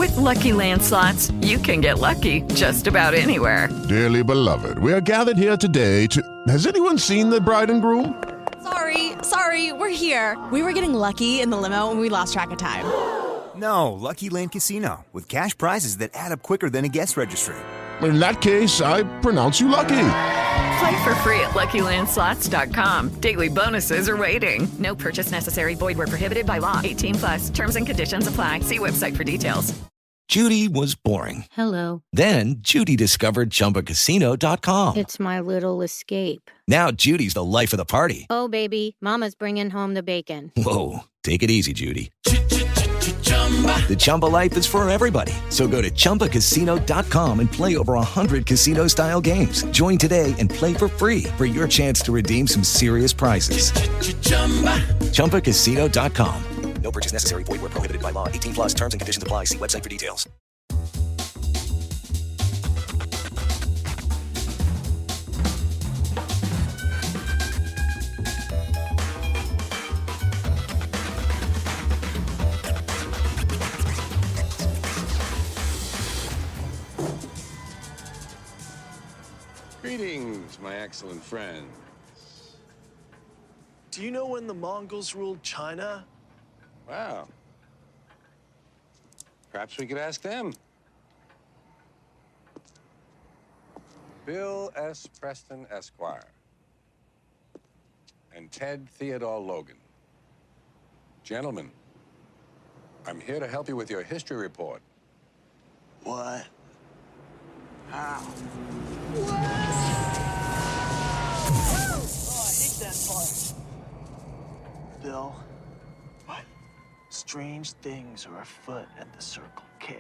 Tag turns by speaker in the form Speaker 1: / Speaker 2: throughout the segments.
Speaker 1: With Lucky Land Slots, you can get lucky just about anywhere.
Speaker 2: Dearly beloved, we are gathered here today to... Has anyone seen the bride and groom?
Speaker 3: Sorry, we're here. We were getting lucky in the limo and we lost track of time.
Speaker 4: No, Lucky Land Casino, with cash prizes that add up quicker than a guest registry.
Speaker 2: In that case, I pronounce you lucky.
Speaker 1: Play for free at LuckyLandSlots.com. Daily bonuses are waiting. No purchase necessary. Void where prohibited by law. 18+. Terms and conditions apply. See website for details.
Speaker 5: Judy was boring.
Speaker 6: Hello.
Speaker 5: Then Judy discovered ChumbaCasino.com.
Speaker 6: It's my little escape.
Speaker 5: Now Judy's the life of the party.
Speaker 6: Oh, baby, mama's bringing home the bacon.
Speaker 5: Whoa, take it easy, Judy. The Chumba life is for everybody. So go to ChumbaCasino.com and play over 100 casino-style games. Join today and play for free for your chance to redeem some serious prizes. ChumbaCasino.com. No purchase necessary. Void where prohibited by law. 18+. Terms and conditions apply. See website for details.
Speaker 7: Greetings, my excellent friends.
Speaker 8: Do you know when the Mongols ruled China?
Speaker 7: Wow. Perhaps we could ask them. Bill S. Preston, Esquire. And Ted Theodore Logan. Gentlemen, I'm here to help you with your history report.
Speaker 8: What? How? Oh, I hate that part. Bill. What? Strange things are afoot at the Circle K.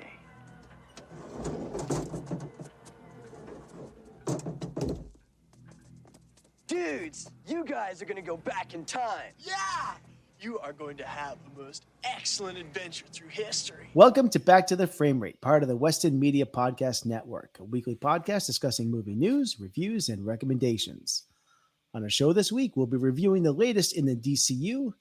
Speaker 8: Dudes, you guys are gonna go back in time. Yeah! You are going to have the most excellent adventure through history.
Speaker 9: Welcome to Back to the Frame Rate, part of the Weston Media Podcast Network, a weekly podcast discussing movie news, reviews, and recommendations. On our show this week, we'll be reviewing the latest in the DCU.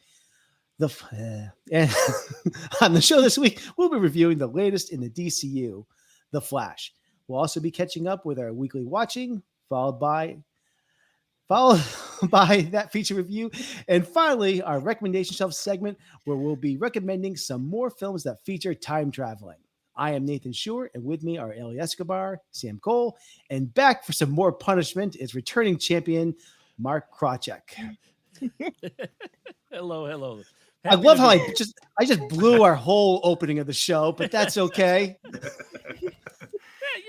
Speaker 9: On the show this week, we'll be reviewing the latest in the DCU, The Flash. We'll also be catching up with our weekly watching, followed by that feature review, and finally, our recommendation shelf segment, where we'll be recommending some more films that feature time traveling. I am Nathan Shore, and with me are Eli Escobar, Sam Cole, and back for some more punishment is returning champion Mark Krawczyk.
Speaker 10: Hello.
Speaker 9: I love how I just blew our whole opening of the show, but that's okay.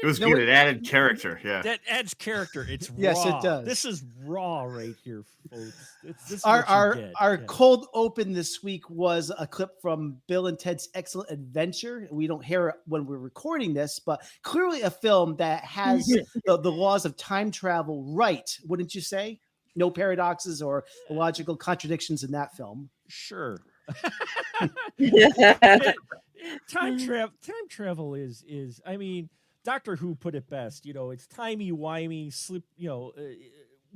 Speaker 11: It was good. It added character. Yeah.
Speaker 10: That adds character. It's raw.
Speaker 9: Yes, it does.
Speaker 10: This is raw right here, folks. This is
Speaker 9: our cold open this week was a clip from Bill and Ted's Excellent Adventure. We don't hear it when we're recording this, but clearly a film that has the laws of time travel right, wouldn't you say? No paradoxes or illogical contradictions in that film.
Speaker 10: Sure. Time travel is I mean, Doctor Who put it best, it's timey-wimey,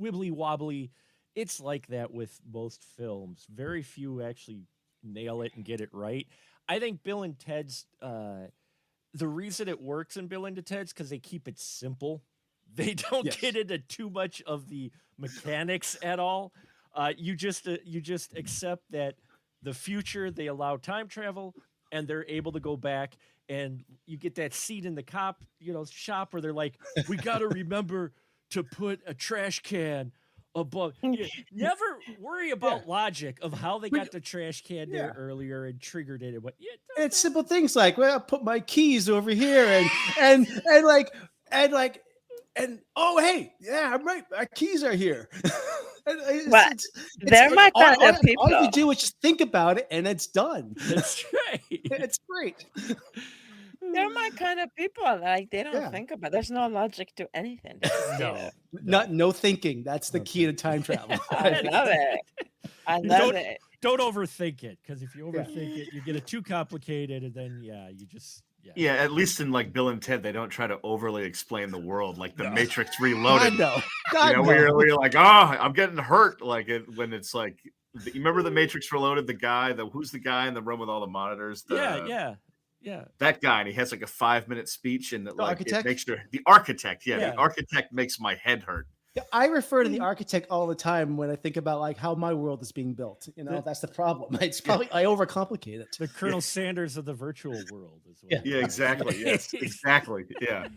Speaker 10: wibbly-wobbly. It's like that with most films. Very few actually nail it and get it right. I think Bill and Ted's, the reason it works in Bill and Ted's because they keep it simple. They don't get into too much of the mechanics at all. You just accept that the future, they allow time travel, and they're able to go back. And you get that seat in the cop, shop where they're like, we got to remember to put a trash can above. You never worry about logic of how they got the trash can there earlier and triggered it.
Speaker 9: It's simple things like, well, I'll put my keys over here and oh, hey, yeah, I'm right. My keys are here.
Speaker 12: They're my kind of people.
Speaker 9: All you do is just think about it and it's done.
Speaker 10: That's right.
Speaker 9: It's great.
Speaker 12: They're my kind of people. Like they don't think about it. There's no logic to anything.
Speaker 9: No thinking. That's the key to time travel.
Speaker 12: I love it. I love it.
Speaker 10: Don't overthink it, because if you overthink it, you get it too complicated, and then you just.
Speaker 11: Yeah, at least in like Bill and Ted, they don't try to overly explain the world, like the Matrix Reloaded. Where you're like, I'm getting hurt. Like when it's like, you remember the Matrix Reloaded? Who's the guy in the room with all the monitors?
Speaker 10: Yeah.
Speaker 11: That guy, and he has like a 5-minute speech, and that like
Speaker 9: architect?
Speaker 11: it makes the architect. Yeah,
Speaker 10: Yeah.
Speaker 11: the architect makes my head hurt.
Speaker 9: Yeah, I refer to the architect all the time when I think about like how my world is being built. You know, that's the problem. It's probably I overcomplicate it.
Speaker 10: The Colonel Sanders of the virtual world is what
Speaker 11: Yeah, exactly. Yes, exactly. Yeah.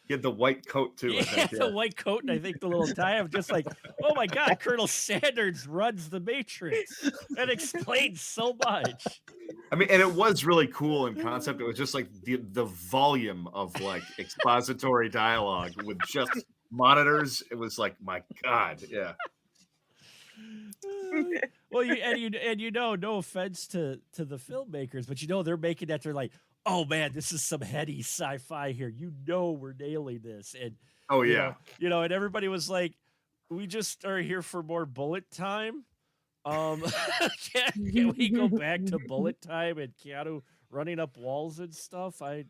Speaker 11: He had the white coat too. I think,
Speaker 10: the white coat and I think the little tie. I'm just like, oh my God, Colonel Sanders runs the Matrix. That explains so much.
Speaker 11: I mean, and it was really cool in concept. It was just like the volume of like expository dialogue with just monitors. It was like, my God, yeah.
Speaker 10: Well, you know, no offense to the filmmakers, but you know they're making that. They're like, oh man, this is some heady sci-fi here. You know, we're nailing this, and
Speaker 11: oh yeah,
Speaker 10: you know, and everybody was like, we just are here for more bullet time. Can we go back to bullet time and Keanu running up walls and stuff? I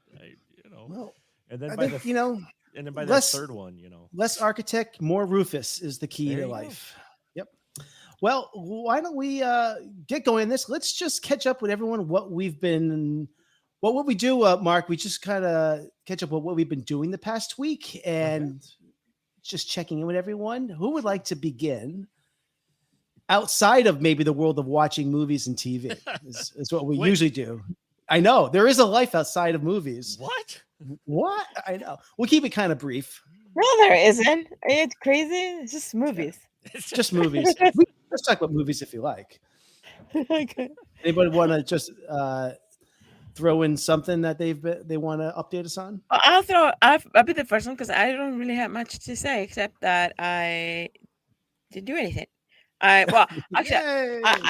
Speaker 10: you know,
Speaker 9: Well,
Speaker 10: and then
Speaker 9: I
Speaker 10: by
Speaker 9: think,
Speaker 10: the
Speaker 9: you know,
Speaker 10: and then by
Speaker 9: less-
Speaker 10: that third one, you know,
Speaker 9: less architect, more Rufus is the key
Speaker 10: There
Speaker 9: to
Speaker 10: you go.
Speaker 9: life. Yep. Well, why don't we get going in this? Let's just catch up with everyone. What we do, Mark? We just kind of catch up with what we've been doing the past week and just checking in with everyone. Who would like to begin? Outside of maybe the world of watching movies and TV is what we usually do. I know there is a life outside of movies. What? I know. We'll keep it kind of brief.
Speaker 12: No, there isn't. Are you crazy? It's just movies.
Speaker 9: Just movies. Let's talk about movies if you like.
Speaker 12: Okay.
Speaker 9: Anybody want to just throw in something that they want to update us on?
Speaker 12: I'll be the first one because I don't really have much to say except that I didn't do anything. I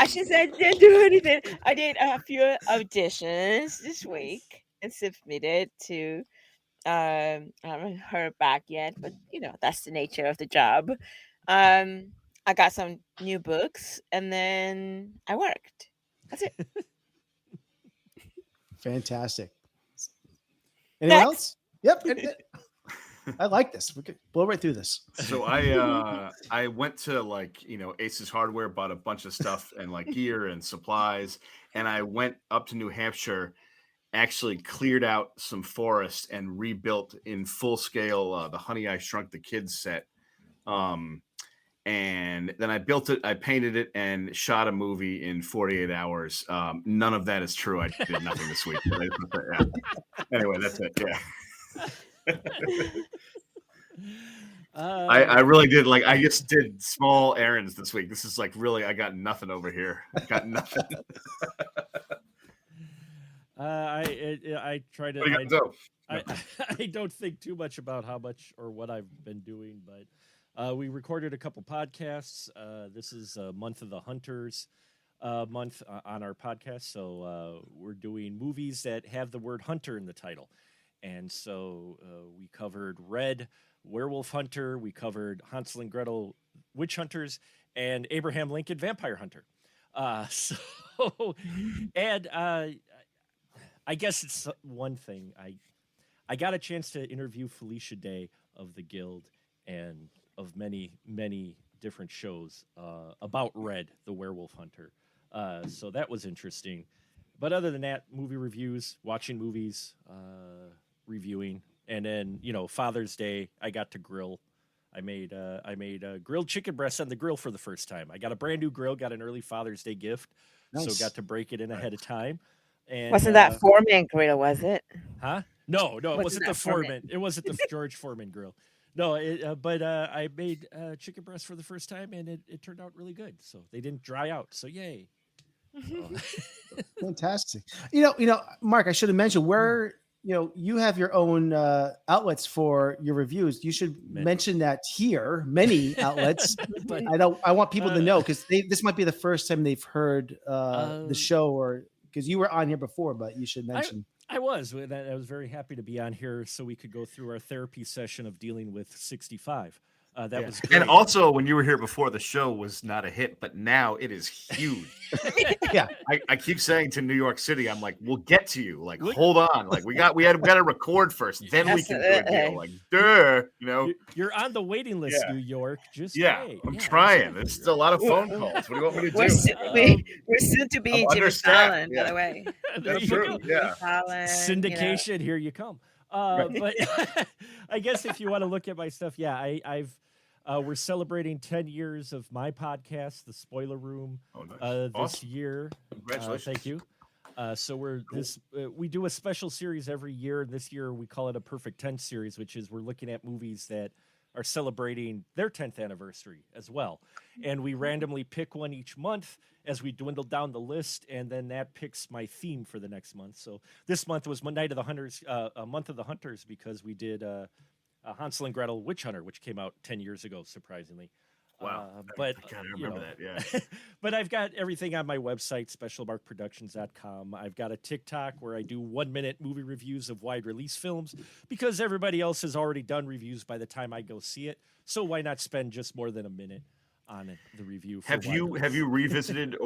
Speaker 12: should say I didn't do anything. I did a few auditions this week and submitted to. I haven't heard back yet, but you know that's the nature of the job. I got some new books and then I worked. That's it.
Speaker 9: Fantastic. Anyone else? Yep. I like this. We could blow right through this.
Speaker 11: So I went to like, you know, Ace's Hardware, bought a bunch of stuff and like gear and supplies, and I went up to New Hampshire, actually cleared out some forest and rebuilt in full scale the Honey I Shrunk the Kids set. And then I built it, I painted it, and shot a movie in 48 hours. None of that is true. I did nothing this week. Yeah. Anyway, that's it. Yeah. I really did. Like, I just did small errands this week. This is like really, I got nothing over here. I got nothing.
Speaker 10: I try to.
Speaker 11: What do you got to do?
Speaker 10: I don't think too much about how much or what I've been doing, but we recorded a couple podcasts. This is a month of the Hunters month on our podcast. So we're doing movies that have the word hunter in the title. And so we covered Red, Werewolf Hunter. We covered Hansel and Gretel, Witch Hunters, and Abraham Lincoln, Vampire Hunter. I guess it's one thing. I got a chance to interview Felicia Day of the Guild and of many, many different shows about Red, the Werewolf Hunter. So that was interesting. But other than that, movie reviews, watching movies, reviewing, and then, you know, Father's Day, I got to grill. I made grilled chicken breasts on the grill for the first time. I got a brand new grill, got an early Father's Day gift, so got to break it in ahead of time. And
Speaker 12: wasn't that Foreman grill, was it?
Speaker 10: Huh? No, it wasn't the Foreman. It wasn't the George Foreman grill. No, but I made chicken breasts for the first time, and it turned out really good. So they didn't dry out. So yay!
Speaker 9: Fantastic. You know, Mark, I should have mentioned where you have your own outlets for your reviews. You should mention that here. Many outlets. But I want people to know because this might be the first time they've heard the show, or because you were on here before, but you should mention.
Speaker 10: I was very happy to be on here so we could go through our therapy session of dealing with 65. That was great.
Speaker 11: And also, when you were here before, the show was not a hit, but now it is huge.
Speaker 9: Yeah,
Speaker 11: I keep saying to New York City, I'm like, we'll get to you. Like, hold on. Like, we got to record first, then we can do a deal. Like,
Speaker 10: You're on the waiting list, New York. Just wait.
Speaker 11: I'm trying. It's still a lot of phone calls. What do you want me to do?
Speaker 12: We're soon to be Jimmy Fallon, by the way.
Speaker 10: That's true.
Speaker 11: Yeah.
Speaker 12: Fallon,
Speaker 10: Syndication, here you come. But I guess if you want to look at my stuff, I've we're celebrating 10 years of my podcast, The Spoiler Room, this year.
Speaker 11: Congratulations.
Speaker 10: Thank you. So we do a special series every year. This year we call it a Perfect 10 series, which is we're looking at movies that are celebrating their 10th anniversary as well. And we randomly pick one each month as we dwindle down the list, and then that picks my theme for the next month. So this month was Night of the Hunters, a month of the Hunters, because we did Hansel and Gretel Witch Hunter, which came out 10 years ago, surprisingly.
Speaker 11: Wow.
Speaker 10: But
Speaker 11: I remember that. Yeah.
Speaker 10: But I've got everything on my website, specialmarkproductions.com. I've got a TikTok where I do 1-minute movie reviews of wide release films because everybody else has already done reviews by the time I go see it. So why not spend just more than a minute on the review?
Speaker 11: Have you revisited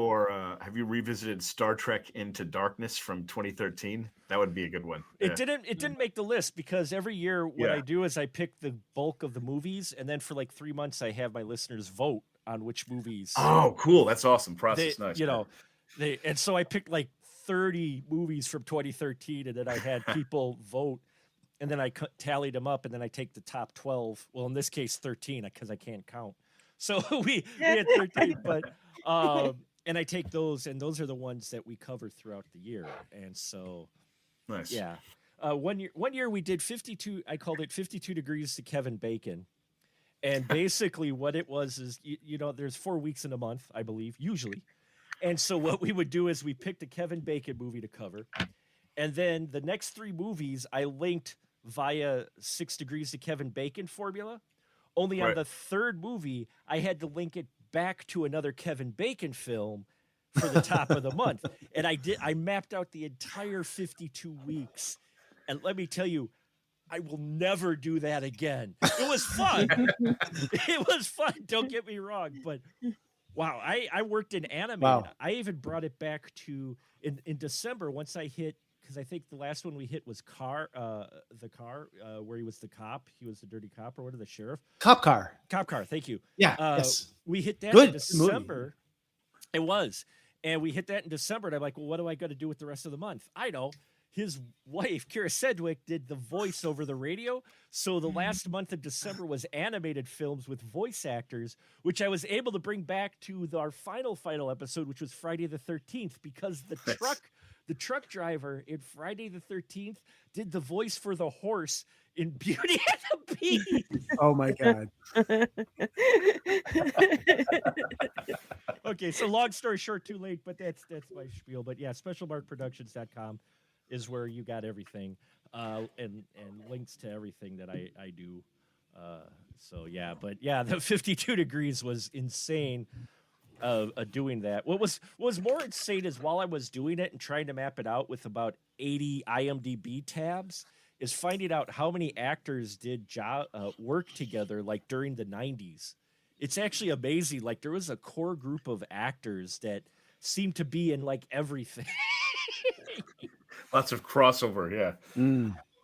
Speaker 11: Star Trek Into Darkness from 2013? That would be a good one.
Speaker 10: It didn't make the list because every year what I do is I pick the bulk of the movies, and then for like 3 months I have my listeners vote on which movies.
Speaker 11: Oh, cool! That's awesome. Process, nice.
Speaker 10: And so I picked like 30 movies from 2013, and then I had people vote, and then I tallied them up, and then I take the top 12. Well, in this case, 13 because I can't count. So we had 13, but and I take those, and those are the ones that we cover throughout the year. And so,
Speaker 11: nice.
Speaker 10: Yeah. One year we did 52. I called it 52 Degrees to Kevin Bacon. And basically what it was is, there's 4 weeks in a month, I believe, usually. And so what we would do is we picked a Kevin Bacon movie to cover. And then the next 3 movies I linked via 6 Degrees to Kevin Bacon formula. Only on the 3rd movie, I had to link it back to another Kevin Bacon film for the top of the month. And I mapped out the entire 52 weeks. And let me tell you, I will never do that again. It was fun. It was fun. Don't get me wrong. But wow, I worked in animated. Wow. I even brought it back to in December once I hit, because I think the last one we hit was the car where he was the cop. He was the dirty cop or what? The sheriff?
Speaker 9: Cop car.
Speaker 10: Thank you.
Speaker 9: Yeah. Yes.
Speaker 10: We hit that
Speaker 9: Good
Speaker 10: in December.
Speaker 9: movie.
Speaker 10: It was. And we hit that in December. And I'm like, well, what do I got to do with the rest of the month? I know. His wife, Kira Sedgwick, did the voice over the radio. So the last month of December was animated films with voice actors, which I was able to bring back to our final episode, which was Friday the 13th, because the truck driver in Friday the 13th did the voice for the horse in Beauty and the Beast.
Speaker 9: Oh my God.
Speaker 10: Okay, so long story short, too late, but that's my spiel. But yeah, specialmarkproductions.com is where you got everything, and links to everything that I do. So yeah, but yeah, the 52 Degrees was insane. Doing that. What was more insane is while I was doing it and trying to map it out with about 80 IMDb tabs, is finding out how many actors did work together like during the 90s. It's actually amazing. Like there was a core group of actors that seemed to be in like everything.
Speaker 11: Lots of crossover, yeah.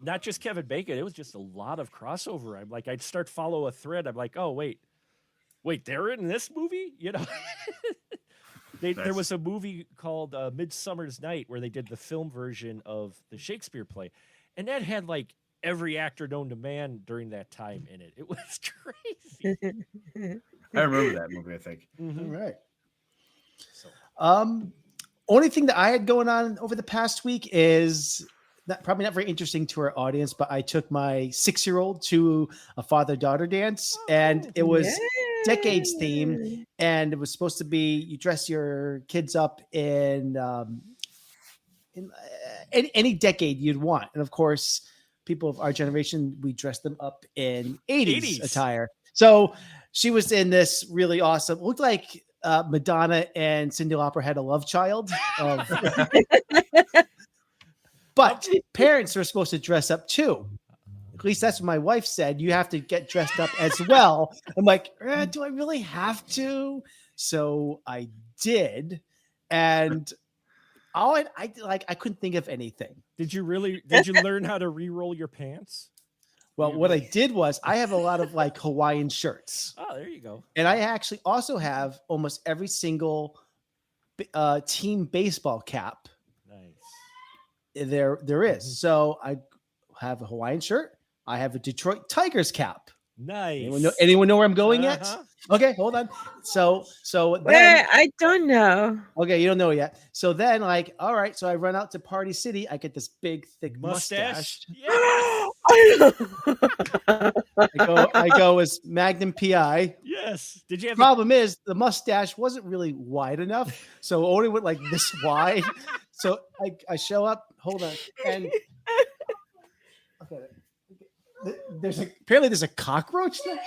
Speaker 10: Not just Kevin Bacon. It was just a lot of crossover. I'm like, I'd start follow a thread. I'm like, oh wait, they're in this movie? Nice. There was a movie called Midsummer's Night where they did the film version of the Shakespeare play, and that had like every actor known to man during that time in it. It was crazy.
Speaker 11: I remember that movie, I think.
Speaker 10: Mm-hmm.
Speaker 9: All right. So. Only thing that I had going on over the past week is probably not very interesting to our audience, but I took my 6-year-old to a father-daughter dance, and it was decades theme, and it was supposed to be you dress your kids up in any decade you'd want, and of course, people of our generation, we dressed them up in 80s attire. So she was in this really awesome, looked like Madonna and Cyndi Lauper had a love child. But parents are supposed to dress up too. At least that's what my wife said. You have to get dressed up as well. I'm like, do I really have to? So I did, and I couldn't think of anything.
Speaker 10: Did you learn how to re-roll your pants?
Speaker 9: Well, what I did was I have a lot of like Hawaiian shirts.
Speaker 10: Oh, there you go.
Speaker 9: And I actually also have almost every single team baseball cap.
Speaker 10: Nice.
Speaker 9: There is. So I have a Hawaiian shirt. I have a Detroit Tigers cap.
Speaker 10: Nice.
Speaker 9: Anyone know where I'm going yet? Okay, hold on. So then,
Speaker 12: I don't know.
Speaker 9: Okay, you don't know yet. So then, like, all right. So I run out to Party City. I get this big, thick mustache.
Speaker 10: Yes.
Speaker 9: I go as Magnum PI.
Speaker 10: Yes. Did you have
Speaker 9: Problem is the mustache wasn't really wide enough, so it only went like this wide. So I show up. Hold on, and okay. There's a cockroach there.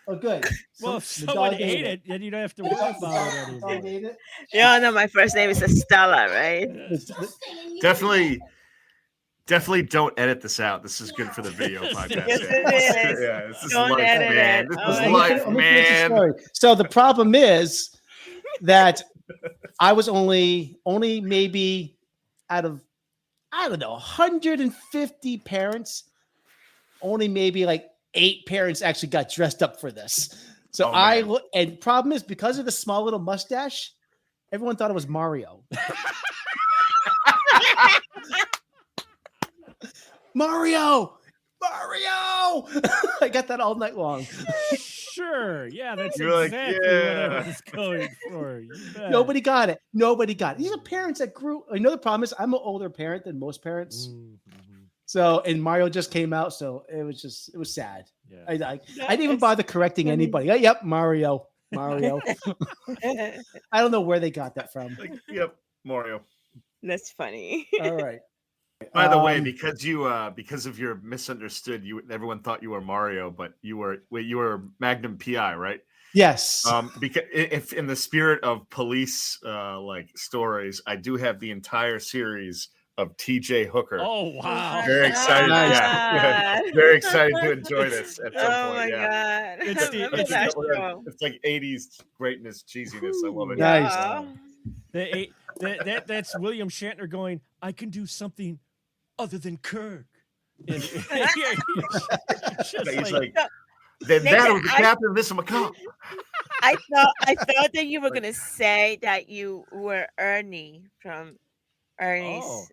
Speaker 9: Oh, good.
Speaker 10: Well, if someone ate it, then you don't have to worry about it anymore.
Speaker 12: Yeah, no, my first name is Estella, right?
Speaker 11: Definitely don't edit this out. This is good for the video podcast.
Speaker 12: Yes, it is.
Speaker 11: Yeah, this is
Speaker 12: Don't
Speaker 11: life,
Speaker 12: edit
Speaker 11: man.
Speaker 12: it.
Speaker 11: This is life, man.
Speaker 9: So the problem is that I was only maybe out of, I don't know, 150 parents, only maybe like 8 parents actually got dressed up for this. So and problem is because of the small little mustache, everyone thought it was Mario. Mario. I got that all night long.
Speaker 10: Sure. Yeah, that's
Speaker 11: You're
Speaker 10: exactly
Speaker 11: like,
Speaker 10: what I was going for.
Speaker 9: Nobody got it. These are parents that grew. Another problem is I'm an older parent than most parents.
Speaker 10: Mm-hmm.
Speaker 9: So, and Mario just came out. So it was sad.
Speaker 10: Yeah.
Speaker 9: I didn't even bother correcting anybody. Yep. Mario. I don't know where they got that from.
Speaker 11: Yep. Mario.
Speaker 12: That's funny.
Speaker 9: All right.
Speaker 11: By the way, because of your misunderstood, everyone thought you were Mario, but you were Magnum PI, right?
Speaker 9: Yes.
Speaker 11: Because if in the spirit of police like stories, I do have the entire series of TJ Hooker.
Speaker 10: Oh wow!
Speaker 11: Very excited. Yeah. Very excited to enjoy this at some point.
Speaker 12: Oh my
Speaker 11: Yeah.
Speaker 12: god!
Speaker 11: It's like 80s greatness, cheesiness. I love it.
Speaker 9: Nice.
Speaker 10: That's William Shatner going, I can do something other than Kirk. And,
Speaker 11: He's like, then that was the captain of this McCall.
Speaker 12: I thought that you were gonna say that you were Ernie from Ernie's.
Speaker 10: Oh.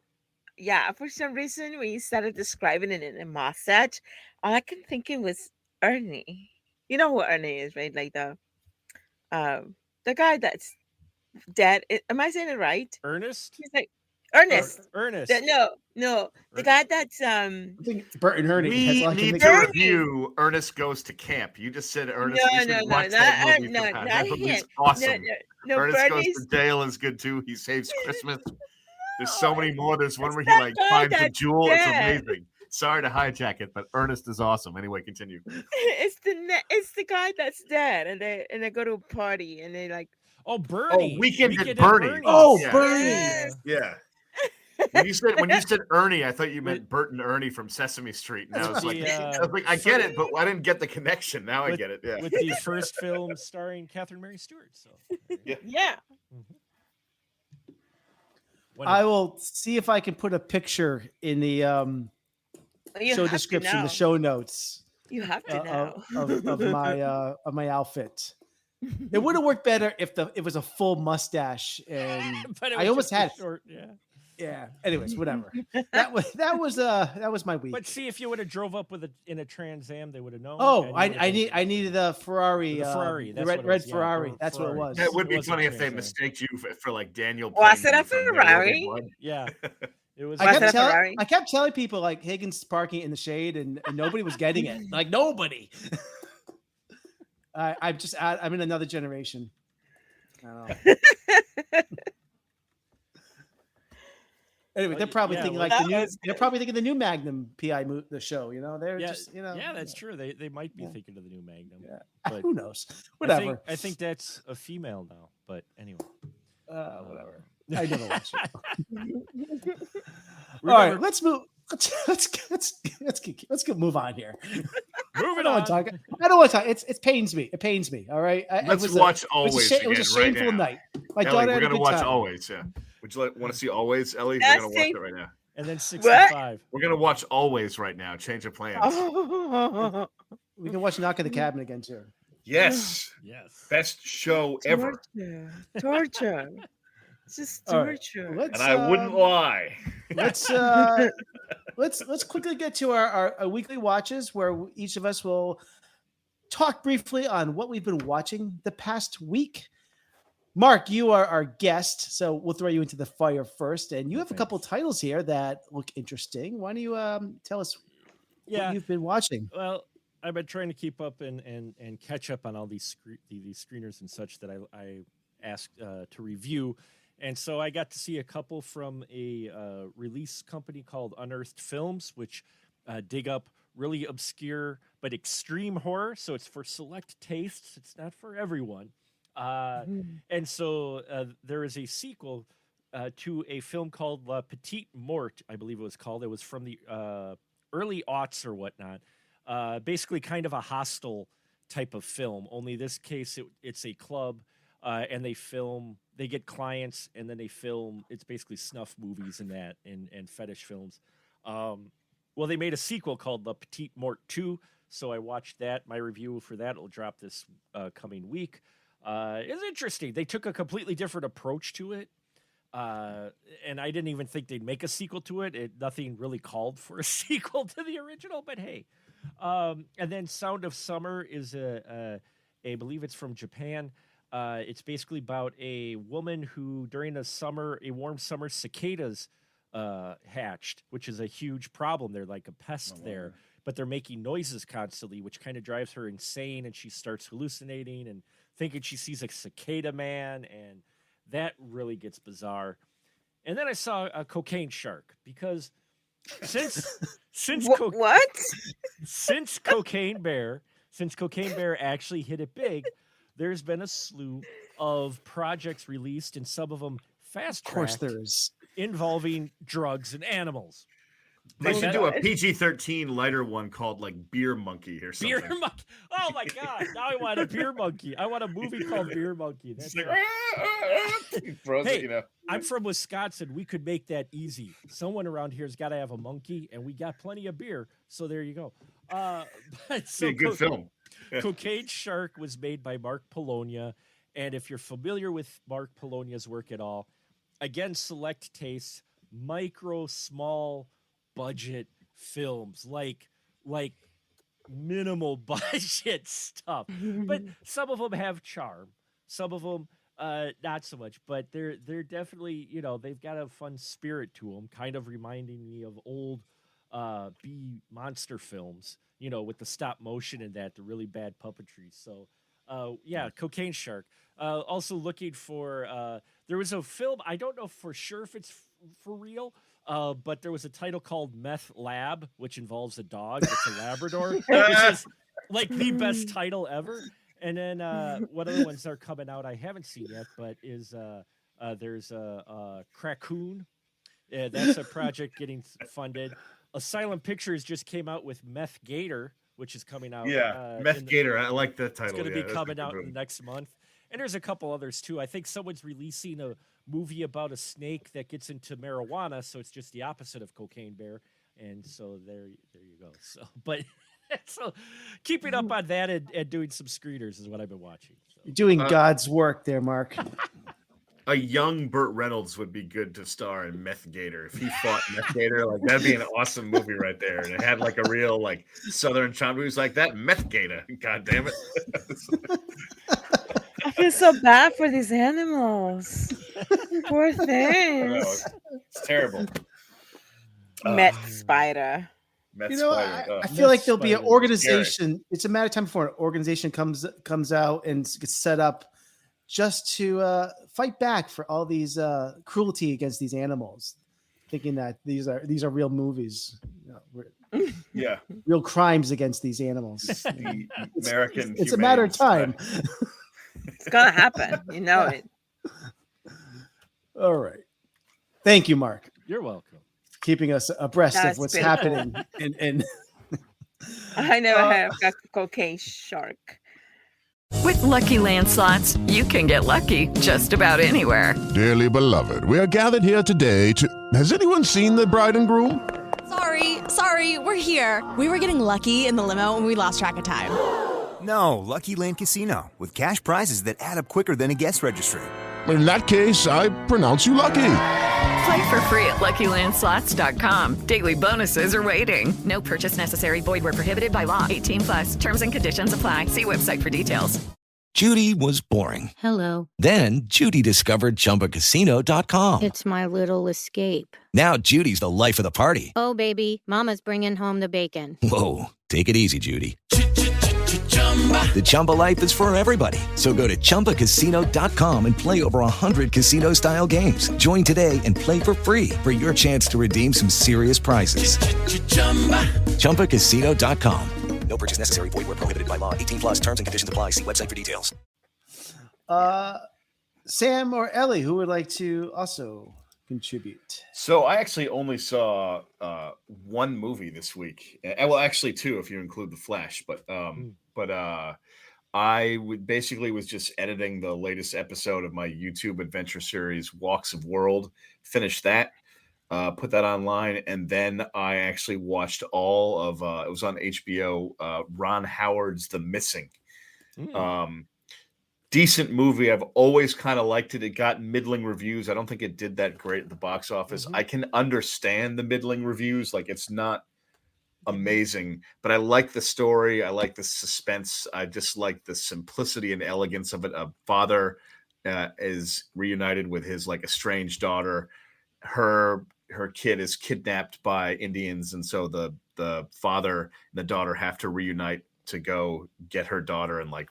Speaker 12: Yeah, for some reason when you started describing it in a mustache, all I can think it was Ernie. You know who Ernie is, right? Like the guy that's dead. Am I saying it right?
Speaker 10: Ernest?
Speaker 12: He's like Ernest.
Speaker 10: Ernest.
Speaker 12: No. The guy that's
Speaker 9: I think Bert and Ernie.
Speaker 11: We need to review Ernest Goes to Camp. You just said Ernest.
Speaker 12: No,
Speaker 11: That movie's awesome.
Speaker 12: No,
Speaker 11: Ernest Goes to Jail is good too. He saves Christmas. There's so many more. There's one where he like finds a jewel. It's amazing. Sorry to hijack it, but Ernest is awesome. Anyway, continue.
Speaker 12: It's the guy that's dead, and they go to a party, and they like.
Speaker 10: Oh, Bernie.
Speaker 11: Oh, Weekend at Bernie.
Speaker 9: Oh,
Speaker 11: yeah.
Speaker 9: Bernie.
Speaker 12: Yes.
Speaker 11: Yeah. When you said Ernie, I thought you meant Bert and Ernie from Sesame Street. And I was like, I get it, but I didn't get the connection. Now I get it. Yeah.
Speaker 10: With the first film starring Catherine Mary Stewart. So
Speaker 12: yeah.
Speaker 9: I will see if I can put a picture in the show description, the show notes.
Speaker 12: You have to know
Speaker 9: of my outfit. It would have worked better if it was a full mustache, and I almost had
Speaker 10: short,
Speaker 9: yeah. Anyways, whatever. That was my week.
Speaker 10: But see, if you would have drove up in a Trans Am, they would have known.
Speaker 9: Oh, I needed a Ferrari.
Speaker 10: The Ferrari,
Speaker 9: the red Ferrari. That's what it was.
Speaker 11: It would be funny if they mistaked you for like Daniel.
Speaker 12: Was it a Ferrari?
Speaker 10: Yeah. It was.
Speaker 9: I kept telling people like Higgins parking in the shade, and nobody was getting it. Like nobody. I'm in another generation. I don't know. Anyway, they're probably thinking they're probably thinking the new Magnum PI the show. You know, they're just
Speaker 10: Yeah, that's true. They might be thinking of the new Magnum.
Speaker 9: Yeah.
Speaker 10: But
Speaker 9: who knows? Whatever.
Speaker 10: I think that's a female now. But anyway.
Speaker 9: Whatever. I never watched it. All right, let's move. let's move on here.
Speaker 10: Moving
Speaker 9: I
Speaker 10: on.
Speaker 9: don't want to talk. It pains me. It pains me. All right.
Speaker 11: Let's watch Always.
Speaker 9: It was a shameful night. My daughter had a
Speaker 11: we're gonna
Speaker 9: good
Speaker 11: watch
Speaker 9: time.
Speaker 11: Always. Yeah. Would you want to see Always, Ellie?
Speaker 12: That's
Speaker 11: We're gonna watch it right now.
Speaker 10: And then 65.
Speaker 11: We're gonna watch Always right now. Change of plans.
Speaker 12: Oh.
Speaker 9: We can watch Knock at the Cabin again too.
Speaker 11: Yes.
Speaker 10: Yes.
Speaker 11: Best show ever.
Speaker 12: Torture. It's just
Speaker 9: All right.
Speaker 12: torture.
Speaker 11: And I wouldn't lie.
Speaker 9: Let's quickly get to our weekly watches, where each of us will talk briefly on what we've been watching the past week. Mark, you are our guest, so we'll throw you into the fire first. And you have a couple titles here that look interesting. Why don't you tell us what you've been watching?
Speaker 10: Well, I've been trying to keep up and catch up on all these screeners and such that I asked to review. And so I got to see a couple from a release company called Unearthed Films, which dig up really obscure but extreme horror. So it's for select tastes. It's not for everyone. And so there is a sequel to a film called latst, I believe it was called. It was from the early aughts or whatnot. Basically kind of a Hostel type of film. Only this case, it's a club, and they get clients, and then they film. It's basically snuff movies and that, and fetish films. Well, they made a sequel called latst 2, so I watched that. My review for that will drop this coming week. It's interesting. They took a completely different approach to it. And I didn't even think they'd make a sequel to it. Nothing really called for a sequel to the original, but hey. And then Sound of Summer is I believe it's from Japan. It's basically about a woman who, during a warm summer, cicadas hatched, which is a huge problem. They're like a pest there, but they're making noises constantly, which kind of drives her insane, and she starts hallucinating and thinking she sees a cicada man, and that really gets bizarre. And then I saw a Cocaine Shark, because since Cocaine Bear actually hit it big, there's been a slew of projects released, and some of them fast-tracked.
Speaker 9: Of course there is.
Speaker 10: Involving drugs and animals.
Speaker 11: They should do a PG-13 lighter one called like Beer Monkey or something.
Speaker 10: Beer Monkey. Oh my God. Now I want a Beer Monkey. I want a movie called Beer Monkey. That's hey, I'm from Wisconsin. We could make that easy. Someone around here has got to have a monkey, and we got plenty of beer. So there you go. It's
Speaker 11: a good film.
Speaker 10: Cocaine Shark was made by Mark Polonia. And if you're familiar with Mark Polonia's work at all, again, select tastes, small budget films, like minimal budget stuff, but some of them have charm, some of them not so much, but they're definitely, they've got a fun spirit to them, kind of reminding me of old B monster films, with the stop motion and the really bad puppetry. So Cocaine Shark. Also looking for there was a film, I don't know for sure if it's for real, but there was a title called Meth Lab, which involves a dog. It's a Labrador, which is like the best title ever. And then what other ones are coming out I haven't seen yet, but there's a Crackoon. That's a project getting funded. Asylum Pictures just came out with Meth Gator, which is coming out.
Speaker 11: Yeah, Meth Gator. I like that title.
Speaker 10: It's going to be coming out in the next month. And there's a couple others, too. I think someone's releasing a movie about a snake that gets into marijuana, so it's just the opposite of Cocaine Bear. And so there you go. So keeping up on that and doing some screeners is what I've been watching. So.
Speaker 9: You're doing God's work there, Mark.
Speaker 11: A young Burt Reynolds would be good to star in Meth Gator. If he fought Meth Gator, that'd be an awesome movie right there. And it had a real Southern charm. He was like that Meth Gator. God damn it.
Speaker 12: I feel so bad for these animals. Poor things.
Speaker 11: It's terrible.
Speaker 12: Meth spider.
Speaker 9: I feel like there'll be an organization. It's a matter of time before an organization comes out and gets set up just to fight back for all these cruelty against these animals, thinking that these are real movies. Real crimes against these animals. It's a matter of time.
Speaker 12: It's gonna happen, it.
Speaker 9: All right. Thank you, Mark.
Speaker 10: You're welcome.
Speaker 9: keeping us abreast
Speaker 12: That's
Speaker 9: of what's
Speaker 12: pretty
Speaker 9: happening.
Speaker 12: cool.
Speaker 9: And
Speaker 12: I never heard of a cocaine shark.
Speaker 1: With Lucky Land Slots, you can get lucky just about anywhere.
Speaker 2: Dearly beloved, we are gathered here today to... Has anyone seen the bride and groom?
Speaker 3: Sorry, we're here. We were getting lucky in the limo and we lost track of time.
Speaker 4: No, Lucky Land Casino, with cash prizes that add up quicker than a guest registry.
Speaker 2: In that case, I pronounce you lucky.
Speaker 1: Play for free at LuckyLandSlots.com. Daily bonuses are waiting. No purchase necessary. Void where prohibited by law. 18+. Terms and conditions apply. See website for details.
Speaker 5: Judy was boring.
Speaker 6: Hello.
Speaker 5: Then Judy discovered ChumbaCasino.com.
Speaker 6: It's my little escape.
Speaker 5: Now Judy's the life of the party.
Speaker 6: Oh, baby, mama's bringing home the bacon.
Speaker 5: Whoa, take it easy, Judy. The Chumba life is for everybody. So go to ChumbaCasino.com and play over 100 casino-style games. Join today and play for free for your chance to redeem some serious prizes. ChumbaCasino.com. No purchase necessary. Void where prohibited by law. 18+. Terms and conditions apply. See website for details.
Speaker 9: Sam or Ellie, who would like to also contribute?
Speaker 11: So I actually only saw one movie this week. Well, actually two, if you include The Flash. But I was just editing the latest episode of my YouTube adventure series, Walks of World. Finished that, put that online, and then I actually watched all of it was on HBO. Ron Howard's The Missing. Decent movie. I've always kind of liked it. It got middling reviews. I don't think it did that great at the box office. I can understand the middling reviews. Like, it's not amazing, but I like the story. I like the suspense. I just like the simplicity and elegance of it. A father is reunited with his like estranged daughter. Her kid is kidnapped by Indians, and so the father and the daughter have to reunite to go get her daughter and like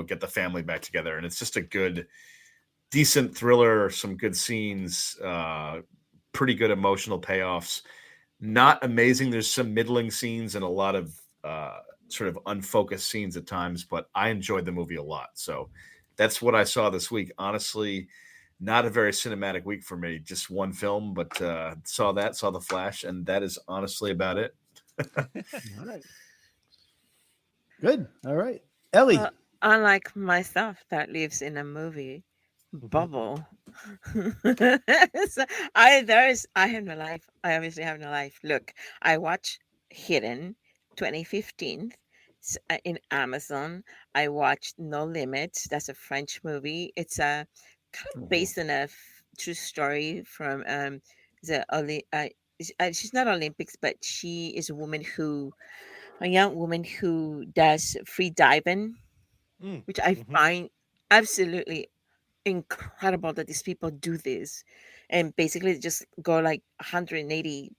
Speaker 11: get the family back together. And it's just a good, decent thriller, some good scenes, pretty good emotional payoffs. Not amazing. There's some middling scenes and a lot of sort of unfocused scenes at times, but I enjoyed the movie a lot. So that's what I saw this week. Honestly, not a very cinematic week for me. Just one film, but saw The Flash, and that is honestly about it.
Speaker 9: All right. Good. All right. Ellie.
Speaker 12: Unlike myself that lives in a movie bubble. So I have no life. I obviously have no life. Look, I watched Hidden 2015 in Amazon. I watched No Limits. That's a French movie. It's a kind of based on a true story from she's not Olympics, but she is a young woman who does free diving, which I find absolutely incredible that these people do this, and basically just go like 180.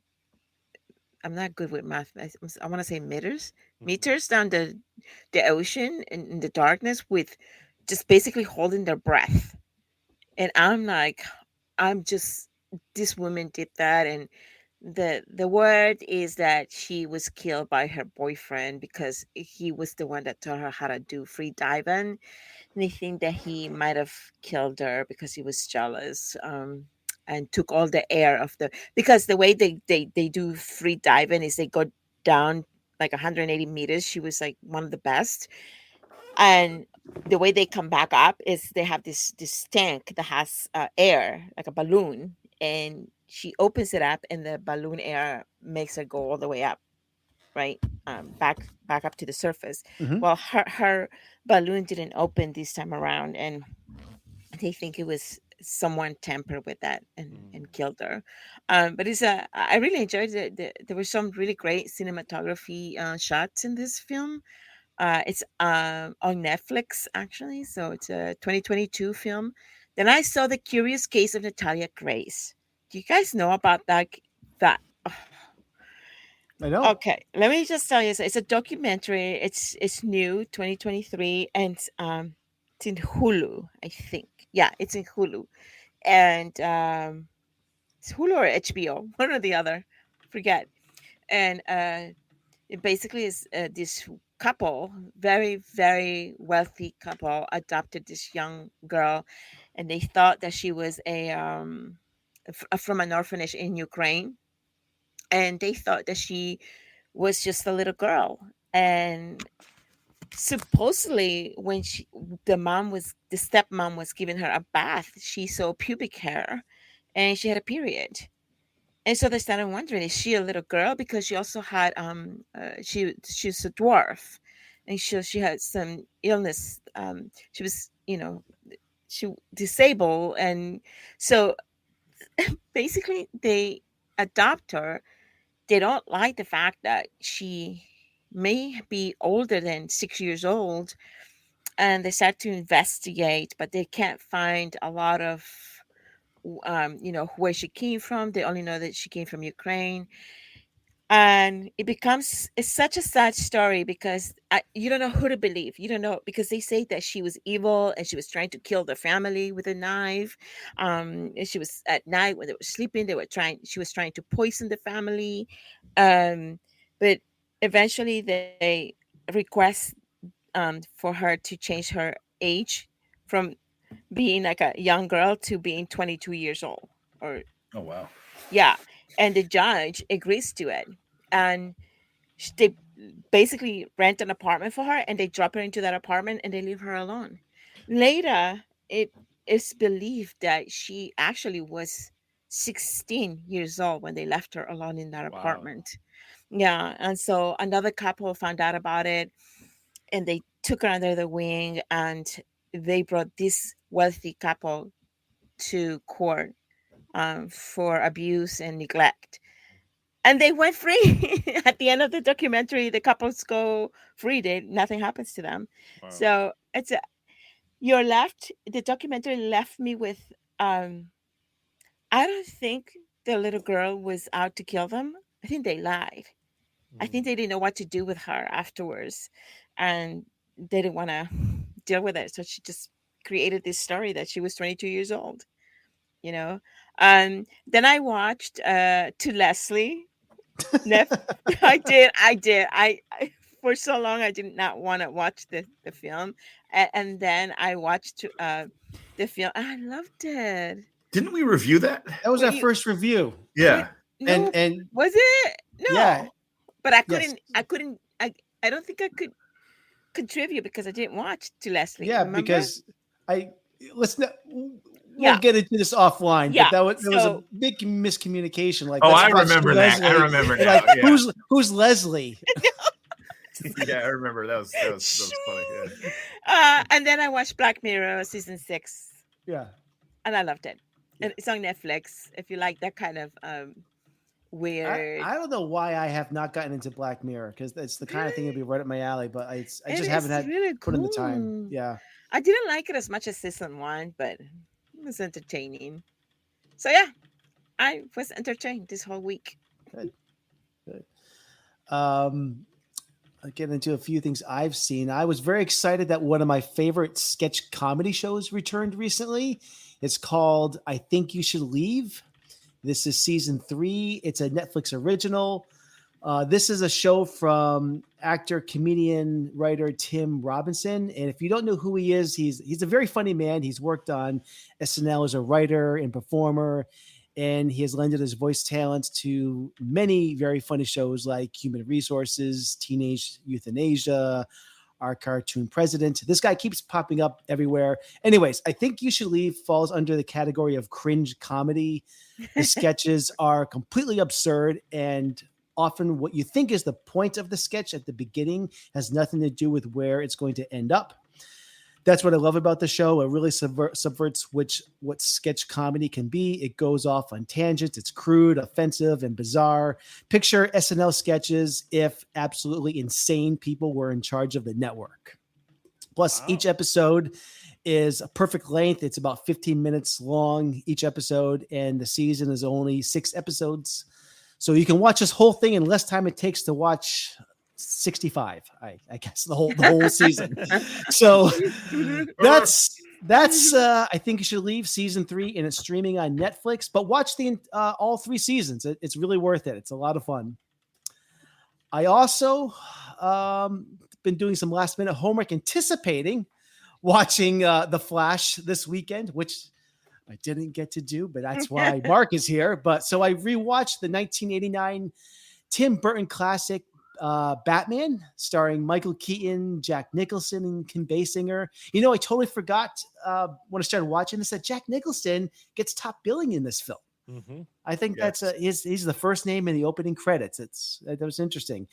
Speaker 12: I'm not good with math. I want to say meters down the ocean in the darkness with just basically holding their breath. And this woman did that, and the word is that she was killed by her boyfriend because he was the one that taught her how to do free diving. And they think that he might have killed her because he was jealous, and took all the air because the way they do free diving is they go down like 180 meters. She was like one of the best. And the way they come back up is they have this tank that has air, like a balloon, and she opens it up and the balloon air makes her go all the way up, right? Back up to the surface. Well, her balloon didn't open this time around, and they think it was someone tampered with that and killed her. But I really enjoyed it. There were some really great cinematography shots in this film. It's on Netflix, actually. So it's a 2022 film. Then I saw The Curious Case of Natalia Grace. Do you guys know about that?
Speaker 9: I know.
Speaker 12: Okay, let me just tell you. So it's a documentary. It's new, 2023, and it's in Hulu, I think. Yeah, it's in Hulu, and it's Hulu or HBO, one or the other, forget. And it basically is this couple, very, very wealthy couple, adopted this young girl, and they thought that she was from an orphanage in Ukraine, and they thought that she was just a little girl. And supposedly, when the stepmom was giving her a bath, she saw pubic hair, and she had a period. And so they started wondering, is she a little girl? Because she also had she's a dwarf, and she had some illness. She was, she disabled, and so basically they adopt her. They don't like the fact that she may be older than 6 years old, and they start to investigate, but they can't find a lot of where she came from. They only know that she came from Ukraine. And it's such a sad story because you don't know who to believe. You don't know, because they say that she was evil and she was trying to kill the family with a knife. And she was, at night when they were sleeping, she was trying to poison the family. But eventually they request for her to change her age from being like a young girl to being 22 years old. Or
Speaker 11: Oh, wow.
Speaker 12: yeah, and the judge agrees to it, and they basically rent an apartment for her, and they drop her into that apartment, and they leave her alone. Later, it is believed that she actually was 16 years old when they left her alone in that apartment. Yeah, and so another couple found out about it, and they took her under the wing, and they brought this wealthy couple to court for abuse and neglect. And they went free. At the end of the documentary, the couples go free. Nothing happens to them. Wow. So the documentary left me with, I don't think the little girl was out to kill them. I think they lied. I think they didn't know what to do with her afterwards, and they didn't want to deal with it. So she just created this story that she was 22 years old, Then I watched To Leslie. I did. I for so long I did not want to watch the film, and then I watched the film. I loved it.
Speaker 11: Didn't we review that?
Speaker 9: That was our first review.
Speaker 11: Yeah.
Speaker 12: No,
Speaker 9: and
Speaker 12: was it? No.
Speaker 9: Yeah.
Speaker 12: But I couldn't. Yes. I don't think I could contribute because I didn't watch To Leslie.
Speaker 9: Yeah,
Speaker 12: remember?
Speaker 9: because we'll get into this offline.
Speaker 12: Yeah.
Speaker 9: But there was a big miscommunication. Like,
Speaker 11: I remember that. I remember now.
Speaker 9: Like,
Speaker 11: yeah.
Speaker 9: Who's Leslie?
Speaker 11: Yeah, I remember. That was funny. Yeah.
Speaker 12: And then I watched Black Mirror season 6.
Speaker 9: Yeah.
Speaker 12: And I loved it. And it's on Netflix. If you like that kind of weird.
Speaker 9: I don't know why I have not gotten into Black Mirror, because it's the kind of thing that'd be right up my alley, but I just haven't had
Speaker 12: really
Speaker 9: put in the time. Yeah.
Speaker 12: I didn't like it as much as season 1, but it was entertaining. So yeah, I was entertained this whole week.
Speaker 9: Good. I'll get into a few things I've seen. I was very excited that one of my favorite sketch comedy shows returned recently. It's called I Think You Should Leave. This is season 3. It's a Netflix original. This is a show from actor, comedian, writer Tim Robinson. And if you don't know who he is, he's a very funny man. He's worked on SNL as a writer and performer, and he has lended his voice talents to many very funny shows like Human Resources, Teenage Euthanasia, Our Cartoon President. This guy keeps popping up everywhere. Anyways, I Think You Should Leave falls under the category of cringe comedy. The sketches are completely absurd, and often what you think is the point of the sketch at the beginning has nothing to do with where it's going to end up. That's what I love about the show. It really subverts what sketch comedy can be. It goes off on tangents. It's crude, offensive, and bizarre. Picture SNL sketches if absolutely insane people were in charge of the network. Plus, each episode is a perfect length. It's about 15 minutes long each episode, and the season is only 6 episodes. So you can watch this whole thing in less time it takes to watch 65, I guess, the whole season. So that's I Think You Should Leave season 3, and it's streaming on Netflix. But watch all 3 seasons. It's really worth it. It's a lot of fun. I also been doing some last minute homework, anticipating watching The Flash this weekend, which I didn't get to do, but that's why Mark is here. But so I rewatched the 1989 Tim Burton classic Batman, starring Michael Keaton, Jack Nicholson, and Kim Basinger. I totally forgot when I started watching this that Jack Nicholson gets top billing in this film.
Speaker 10: Mm-hmm.
Speaker 9: I think that's he's the first name in the opening credits. That was interesting.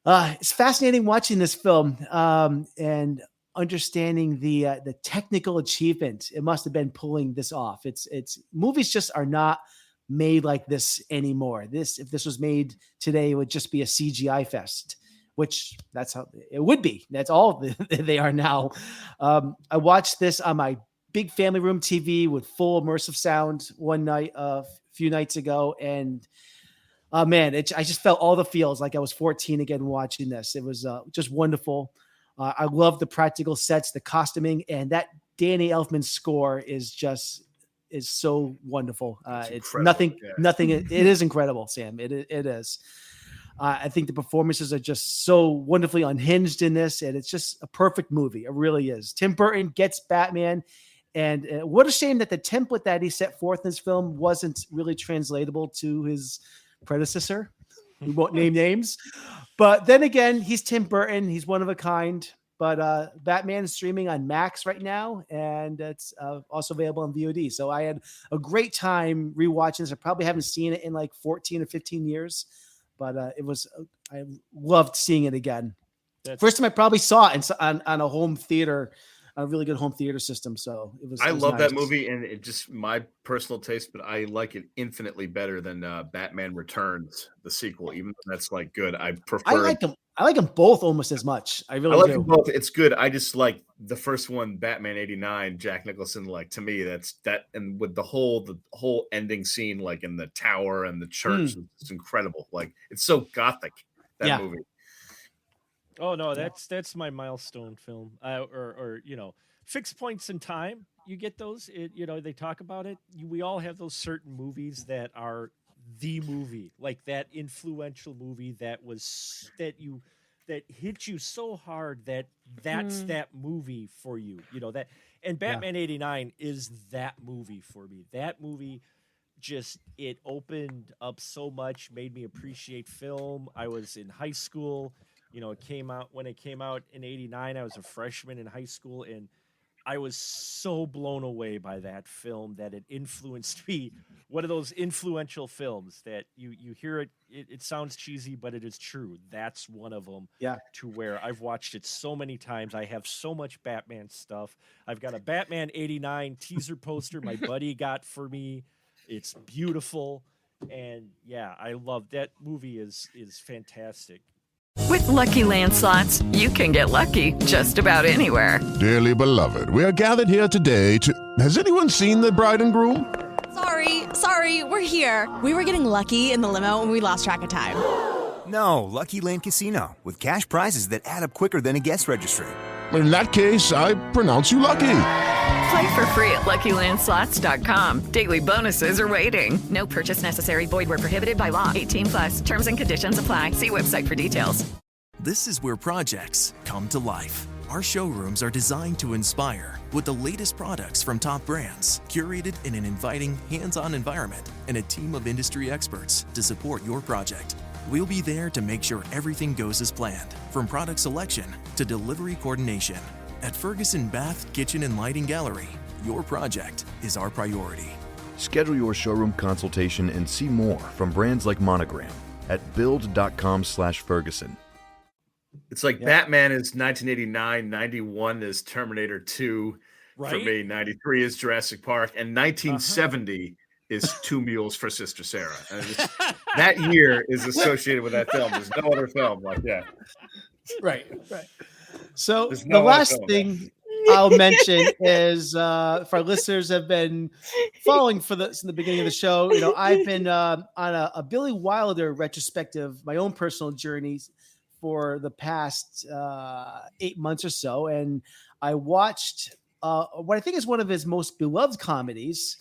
Speaker 9: It's fascinating watching this film and understanding the technical achievement. It must have been pulling this off. It's movies just are not made like this anymore. If this was made today, it would just be a CGI fest, which that's how it would be. That's all they are now. I watched this on my big family room TV with full immersive sound one night, a few nights ago. And man, I just felt all the feels like I was 14 again watching this. It was just wonderful. I love the practical sets, the costuming, and that Danny Elfman score is so wonderful. It's nothing. It is incredible, Sam. It is. I think the performances are just so wonderfully unhinged in this, and it's just a perfect movie. It really is. Tim Burton gets Batman, and what a shame that the template that he set forth in this film wasn't really translatable to his predecessor. We won't name names, but then again, he's Tim Burton. He's one of a kind. But Batman is streaming on Max right now, and it's also available on VOD. So I had a great time rewatching this. I probably haven't seen it in like 14 or 15 years, but I loved seeing it again. First time I probably saw it on a home theater, a really good home theater system. So it was. I
Speaker 11: love
Speaker 9: nice.
Speaker 11: that movie, and it just my personal taste, but I like it infinitely better than Batman Returns, the sequel. Even though that's like good, I prefer.
Speaker 9: I like them both almost as much. I like
Speaker 11: them both. It's good. I just like the first one, Batman '89, Jack Nicholson. Like, to me, that's that, and with the whole ending scene, like in the tower and the church, it's incredible. Like, it's so gothic, that movie.
Speaker 10: Oh no, that's my milestone film. Or fixed points in time. You get those. They talk about it. We all have those certain movies that are the movie, like that influential movie that hit you so hard that's that movie for you. That, and Batman '89 is that movie for me. That movie it opened up so much, made me appreciate film. I was in high school. It came out in '89. I was a freshman in high school, and I was so blown away by that film that it influenced me. One of those influential films that you hear it sounds cheesy, but it is true. That's one of them.
Speaker 9: Yeah.
Speaker 10: To where I've watched it so many times. I have so much Batman stuff. I've got a Batman '89 teaser poster my buddy got for me. It's beautiful. And yeah, I love that movie is fantastic.
Speaker 1: With Lucky Land Slots, you can get lucky just about anywhere.
Speaker 2: Dearly beloved, we are gathered here today to... Has anyone seen the bride and groom?
Speaker 3: Sorry, we're here. We were getting lucky in the limo and we lost track of time.
Speaker 4: No, Lucky Land Casino, with cash prizes that add up quicker than a guest registry.
Speaker 2: In that case, I pronounce you lucky.
Speaker 1: Play for free at LuckyLandSlots.com. Daily bonuses are waiting. No purchase necessary. Void where prohibited by law. 18+. Terms and conditions apply. See website for details.
Speaker 13: This is where projects come to life. Our showrooms are designed to inspire with the latest products from top brands, curated in an inviting, hands-on environment, and a team of industry experts to support your project. We'll be there to make sure everything goes as planned, from product selection to delivery coordination. At Ferguson Bath, Kitchen, and Lighting Gallery, your project is our priority.
Speaker 14: Schedule your showroom consultation and see more from brands like Monogram at build.com/Ferguson.
Speaker 11: It's like Batman is 1989, 91 is Terminator 2 for me, 93 is Jurassic Park, and 1970 is Two Mules for Sister Sarah. And that year is associated with that film. There's no other film like that.
Speaker 9: Right. So the last thing I'll mention is, if our listeners have been following since the beginning of the show, I've been on a Billy Wilder retrospective, my own personal journeys for the past 8 months or so, and I watched what I think is one of his most beloved comedies.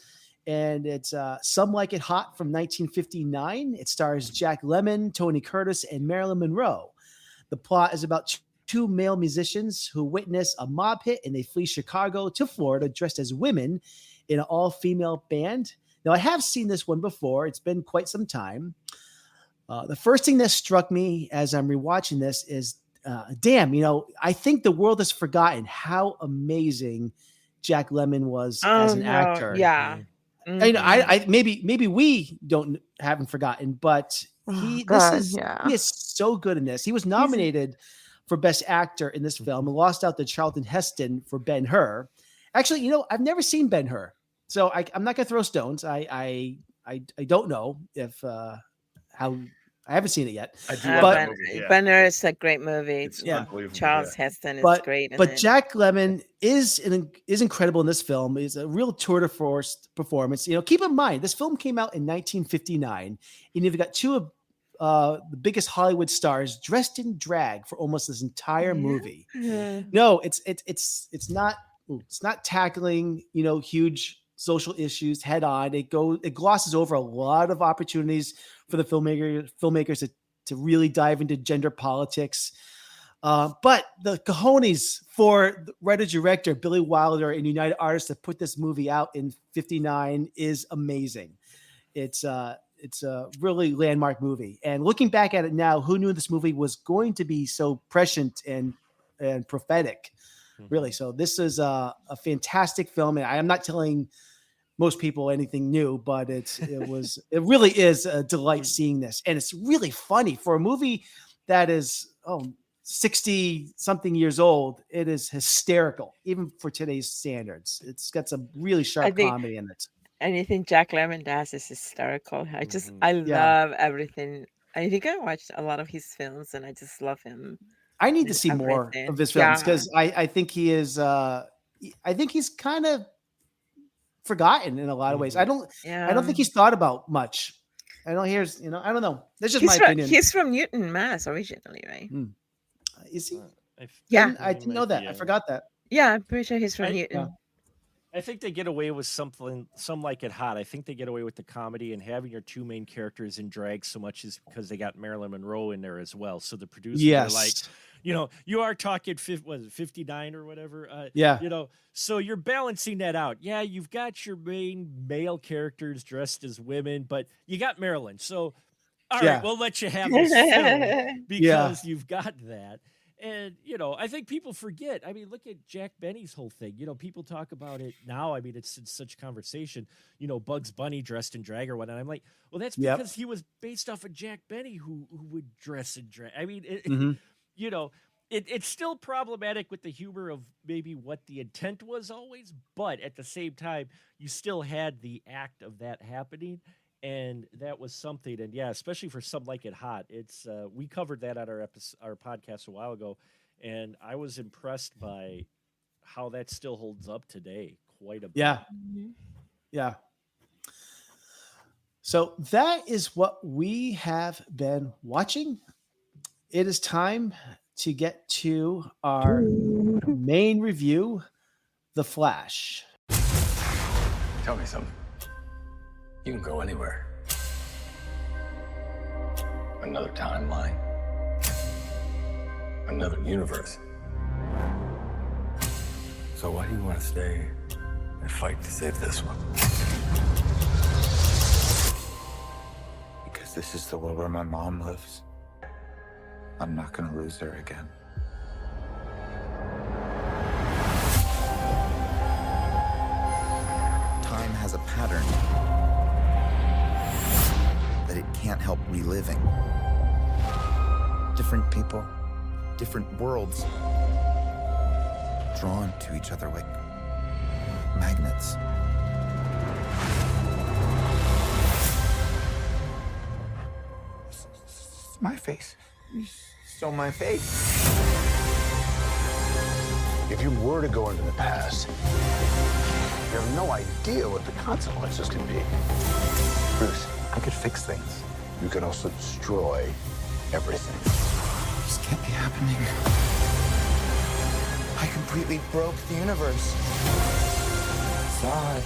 Speaker 9: And it's Some Like It Hot from 1959. It stars Jack Lemmon, Tony Curtis, and Marilyn Monroe. The plot is about two male musicians who witness a mob hit and they flee Chicago to Florida dressed as women in an all-female band. Now, I have seen this one before. It's been quite some time. The first thing that struck me as I'm rewatching this is, damn, I think the world has forgotten how amazing Jack Lemmon was as an actor.
Speaker 12: Yeah.
Speaker 9: I maybe we haven't forgotten, but he is so good in this. He was nominated for Best Actor in this film and lost out to Charlton Heston for Ben-Hur. Actually, I've never seen Ben-Hur, so I'm not gonna throw stones. I don't know if how. I haven't seen it yet.
Speaker 11: I do love that movie. Yeah.
Speaker 12: Ben-Hur is a great movie.
Speaker 11: It's unbelievable.
Speaker 12: Charles Heston is great.
Speaker 9: But Jack Lemmon is incredible in this film. It's a real tour de force performance. Keep in mind, this film came out in 1959, and you've got two of the biggest Hollywood stars dressed in drag for almost this entire movie. No, it's not tackling huge social issues head on. It glosses over a lot of opportunities for the filmmakers to really dive into gender politics. But the cojones for the writer-director Billy Wilder and United Artists to put this movie out in 59 is amazing. It's a really landmark movie. And looking back at it now, who knew this movie was going to be so prescient and prophetic, really? So this is a fantastic film. And I am not telling most people anything new, but it really is a delight seeing this. And it's really funny for a movie that is 60 something years old. It is hysterical, even for today's standards. It's got some really sharp comedy in it.
Speaker 12: Anything Jack Lemmon does is hysterical. I love everything. I think I watched a lot of his films and I just love him.
Speaker 9: I need to see more of his films because I think he is I think he's kind of forgotten in a lot of ways. I don't think he's thought about much. I don't know. That's just my opinion.
Speaker 12: He's from Newton, Mass originally, right?
Speaker 9: Is he? I didn't know that. I forgot that.
Speaker 12: Yeah, I'm pretty sure he's from Newton.
Speaker 10: I think they get away with Some Like It Hot. I think they get away with the comedy and having your two main characters in drag so much is because they got Marilyn Monroe in there as well. So the producers are like, you are talking 59 or whatever. So you're balancing that out. Yeah, you've got your main male characters dressed as women, but you got Marilyn. So, all right, we'll let you have this film because you've got that. And, I think people forget. I mean, look at Jack Benny's whole thing. People talk about it now. I mean, it's in such conversation, Bugs Bunny dressed in drag or whatnot. I'm like, well, that's because he was based off of Jack Benny who would dress in drag. I mean, it's still problematic with the humor of maybe what the intent was always, but at the same time, you still had the act of that happening. And that was something, and especially for Some Like It Hot. It's we covered that on our podcast a while ago, and I was impressed by how that still holds up today quite a bit.
Speaker 9: Yeah. So that is what we have been watching. It is time to get to our main review, The Flash.
Speaker 15: Tell me something. You can go anywhere. Another timeline. Another universe. So why do you want to stay and fight to save this one? Because this is the world where my mom lives. I'm not going to lose her again.
Speaker 16: Time has a pattern that it can't help reliving. Different people, different worlds, drawn to each other like magnets.
Speaker 15: It's my face. You stole my face.
Speaker 17: If you were to go into the past, you have no idea what the consequences can be. Bruce, I could fix things. You could also destroy everything.
Speaker 16: This can't be happening. I completely broke the universe.
Speaker 17: Sorry.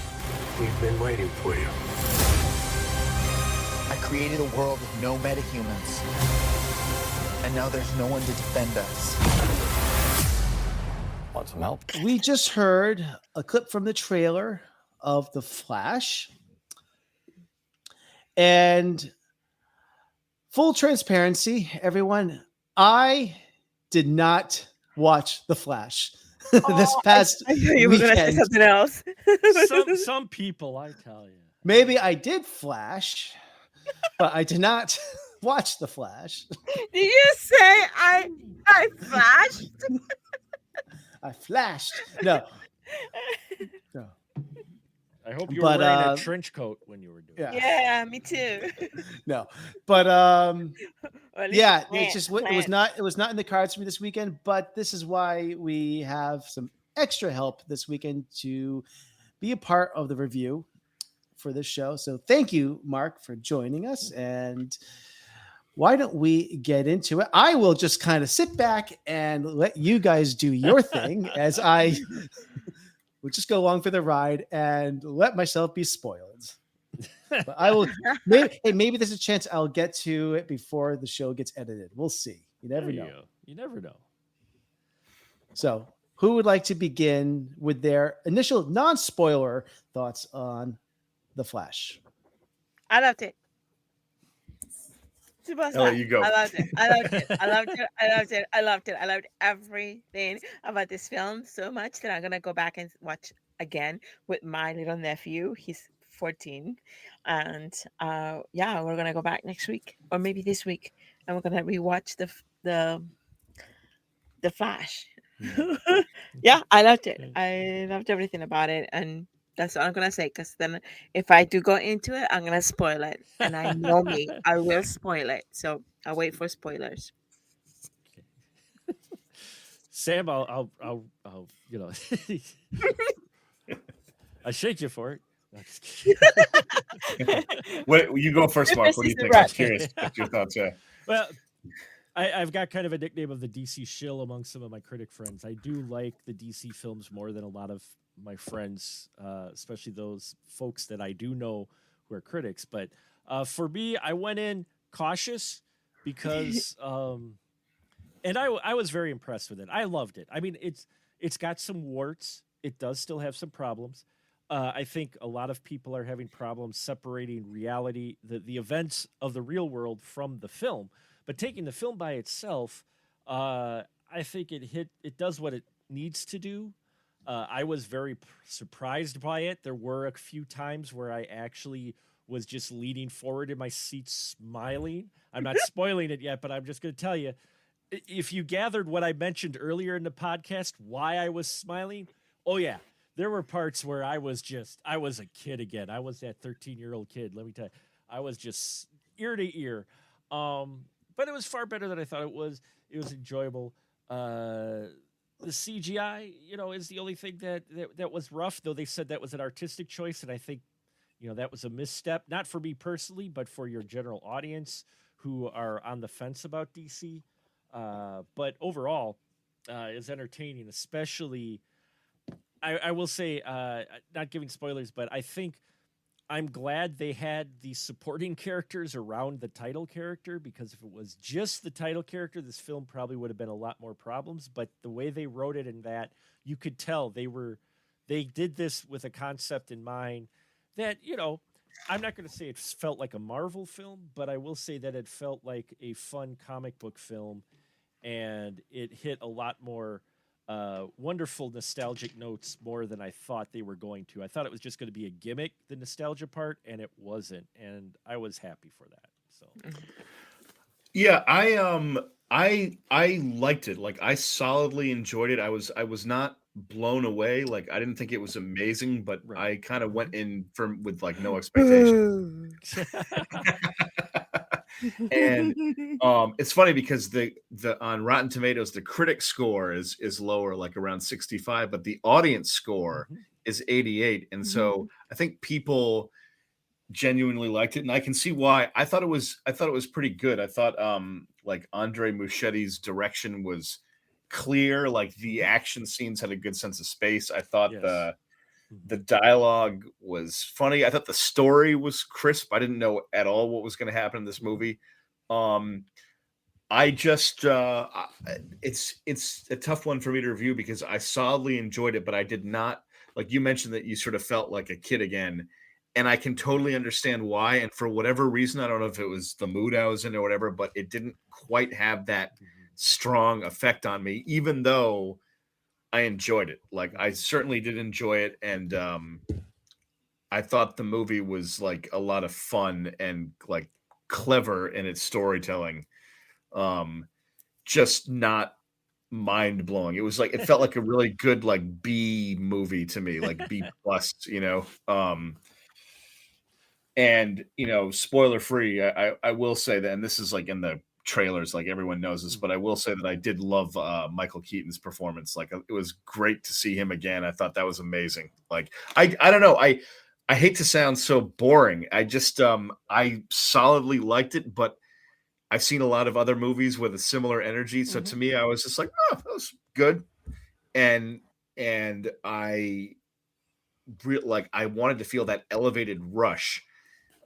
Speaker 17: We've been waiting for you.
Speaker 16: I created a world with no metahumans. And now there's no one to defend us.
Speaker 15: Want some help?
Speaker 9: We just heard a clip from the trailer of The Flash. And full transparency, everyone, I did not watch The Flash this past
Speaker 12: I knew you were going to say
Speaker 9: weekend.
Speaker 12: something else.
Speaker 10: Some people, I tell you.
Speaker 9: Maybe I did Flash, but I did not watch The Flash.
Speaker 12: Did you say I flashed?
Speaker 9: I flashed. No.
Speaker 10: I hope you were wearing a trench coat when you were doing it.
Speaker 12: Yeah, me too.
Speaker 9: No, but
Speaker 12: yeah,
Speaker 9: it was not in the cards for me this weekend. But this is why we have some extra help this weekend to be a part of the review for this show. So thank you, Mark, for joining us. And why don't we get into it? I will just kind of sit back and let you guys do your thing as I will just go along for the ride and let myself be spoiled. But I will maybe there's a chance I'll get to it before the show gets edited. We'll see. You never know.
Speaker 10: You never know.
Speaker 9: So who would like to begin with their initial non-spoiler thoughts on The Flash?
Speaker 12: I loved it.
Speaker 11: You go.
Speaker 12: I loved it. I loved it. I loved it. I loved it. I loved it. I loved everything about this film so much that I'm gonna go back and watch again with my little nephew. He's 14, and we're gonna go back next week or maybe this week, and we're gonna rewatch the Flash. Yeah, I loved it. I loved everything about it, and that's all I'm gonna say. Because then, if I do go into it, I'm gonna spoil it, and I know me, I will spoil it. So I'll wait for spoilers.
Speaker 10: Sam, I'll I shake you for it. No, just kidding.
Speaker 11: Wait, you go first, Mark. What do you think? I'm curious what your thoughts are.
Speaker 10: Well, I've got kind of a nickname of the DC shill among some of my critic friends. I do like the DC films more than a lot of my friends, especially those folks that I do know who are critics. But for me, I went in cautious because, and I was very impressed with it. I loved it. I mean, it's got some warts. It does still have some problems. I think a lot of people are having problems separating reality, the events of the real world from the film. But taking the film by itself, I think it does what it needs to do. I was very surprised by it. There were a few times where I actually was just leaning forward in my seat smiling. I'm not spoiling it yet, but I'm just going to tell you, if you gathered what I mentioned earlier in the podcast, why I was smiling, oh yeah, there were parts where I was a kid again. I was that 13-year-old kid. Let me tell you, I was just ear to ear. But it was far better than I thought it was. It was enjoyable. The CGI, is the only thing that was rough, though they said that was an artistic choice. And I think, that was a misstep, not for me personally, but for your general audience who are on the fence about DC. But overall, it's entertaining, especially, I will say, not giving spoilers, but I think I'm glad they had the supporting characters around the title character, because if it was just the title character, this film probably would have been a lot more problems. But the way they wrote it in that, you could tell they did this with a concept in mind that, I'm not going to say it felt like a Marvel film, but I will say that it felt like a fun comic book film, and it hit a lot more wonderful nostalgic notes more than I thought they were going to. I thought it was just going to be a gimmick, the nostalgia part, and it wasn't, and I was happy for that. So
Speaker 11: yeah, I liked it. Like, I solidly enjoyed it. I was not blown away. Like, I didn't think it was amazing, but I kind of went in with like no expectations. And it's funny because the on Rotten Tomatoes, the critic score is lower, like around 65, but the audience score is 88. And so I think people genuinely liked it, and I can see why. I thought it was pretty good. I thought like Andre Muschietti's direction was clear. Like, the action scenes had a good sense of space. I thought the dialogue was funny. I thought the story was crisp. I didn't know at all what was going to happen in this movie. I just it's a tough one for me to review because I solidly enjoyed it, but I did not like you mentioned that you sort of felt like a kid again. And I can totally understand why. And for whatever reason, I don't know if it was the mood I was in or whatever, but it didn't quite have that strong effect on me, even though I enjoyed it. Like I certainly did enjoy it. And I thought the movie was like a lot of fun and like clever in its storytelling. Just not mind blowing. It was like, it felt like a really good, like B movie to me, like B plus, and spoiler free, I will say that, and this is like in the trailers, like everyone knows this, but I will say that I did love Michael Keaton's performance. Like it was great to see him again. I thought that was amazing. Like I don't know, I hate to sound so boring. I just I solidly liked it, but I've seen a lot of other movies with a similar energy. So to me, I was just like, oh, that was good. And I wanted to feel that elevated rush.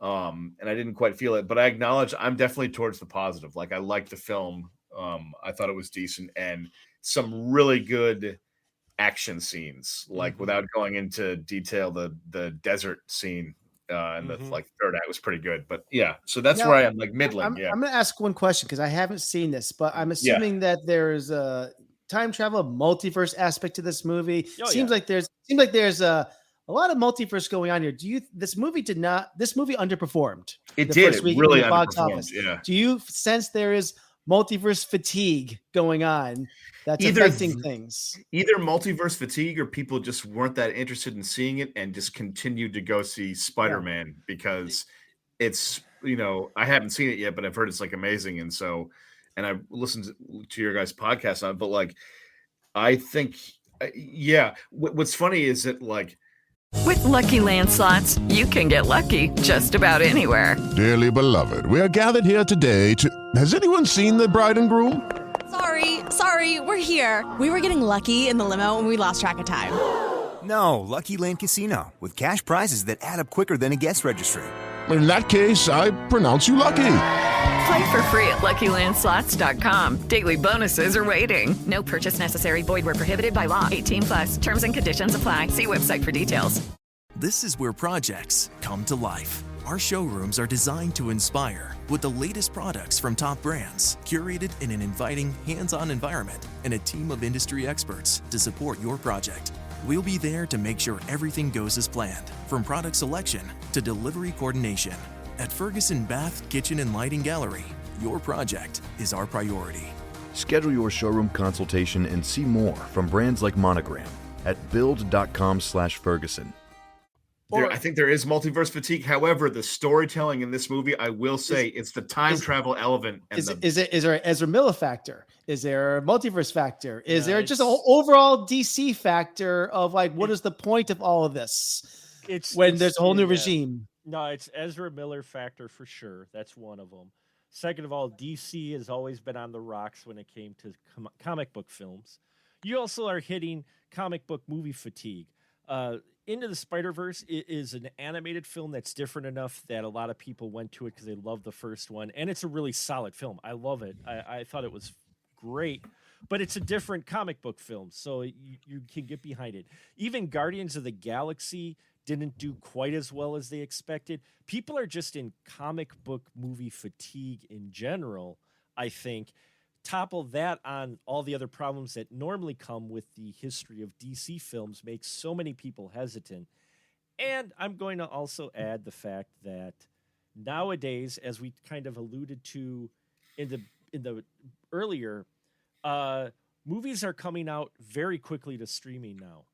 Speaker 11: And I didn't quite feel it, but I acknowledge I'm definitely towards the positive. Like I liked the film. I thought it was decent and some really good action scenes, like without going into detail, the desert scene and the like third act was pretty good. But yeah, so that's where I am, like middling.
Speaker 9: I'm going to ask one question because I haven't seen this, but I'm assuming that there's a time travel, multiverse aspect to this movie. Seems like there's a lot of multiverse going on here. This movie underperformed.
Speaker 11: It did. It really underperformed. Yeah.
Speaker 9: Do you sense there is multiverse fatigue going on that's affecting things?
Speaker 11: Either multiverse fatigue or people just weren't that interested in seeing it and just continued to go see Spider-Man because it's, I haven't seen it yet, but I've heard it's like amazing. And I've listened to your guys' podcast on it, but like, I think, what's funny is that like,
Speaker 1: with Lucky Land Slots, you can get lucky just about anywhere.
Speaker 2: Dearly beloved, we are gathered here today to... Has anyone seen the bride and groom?
Speaker 3: Sorry, we're here. We were getting lucky in the limo and we lost track of time.
Speaker 4: No, Lucky Land Casino, with cash prizes that add up quicker than a guest registry.
Speaker 2: In that case, I pronounce you lucky.
Speaker 1: Play for free at LuckyLandSlots.com. Daily bonuses are waiting. No purchase necessary. Void where prohibited by law. 18+. Terms and conditions apply. See website for details.
Speaker 13: This is where projects come to life. Our showrooms are designed to inspire with the latest products from top brands, curated in an inviting, hands-on environment, and a team of industry experts to support your project. We'll be there to make sure everything goes as planned, from product selection to delivery coordination. At Ferguson Bath, Kitchen and Lighting Gallery, your project is our priority.
Speaker 14: Schedule your showroom consultation and see more from brands like Monogram at build.com/Ferguson.
Speaker 11: I think there is multiverse fatigue. However, the storytelling in this movie, I will say, it's the time travel element. And
Speaker 9: is there an Ezra Miller factor? Is there a multiverse factor? Is there just an overall DC factor of like, what is the point of all of this? There's a whole new regime.
Speaker 10: No, it's Ezra Miller factor for sure. That's one of them. Second of all, DC has always been on the rocks when it came to comic book films. You also are hitting comic book movie fatigue. Into the Spider-Verse is an animated film that's different enough that a lot of people went to it because they loved the first one, and it's a really solid film. I love it. I thought it was great, but it's a different comic book film, so you can get behind it. Even Guardians of the Galaxy didn't do quite as well as they expected. People are just in comic book movie fatigue in general, I think. Topple that on all the other problems that normally come with the history of DC films makes so many people hesitant. And I'm going to also add the fact that nowadays, as we kind of alluded to in the earlier, movies are coming out very quickly to streaming now.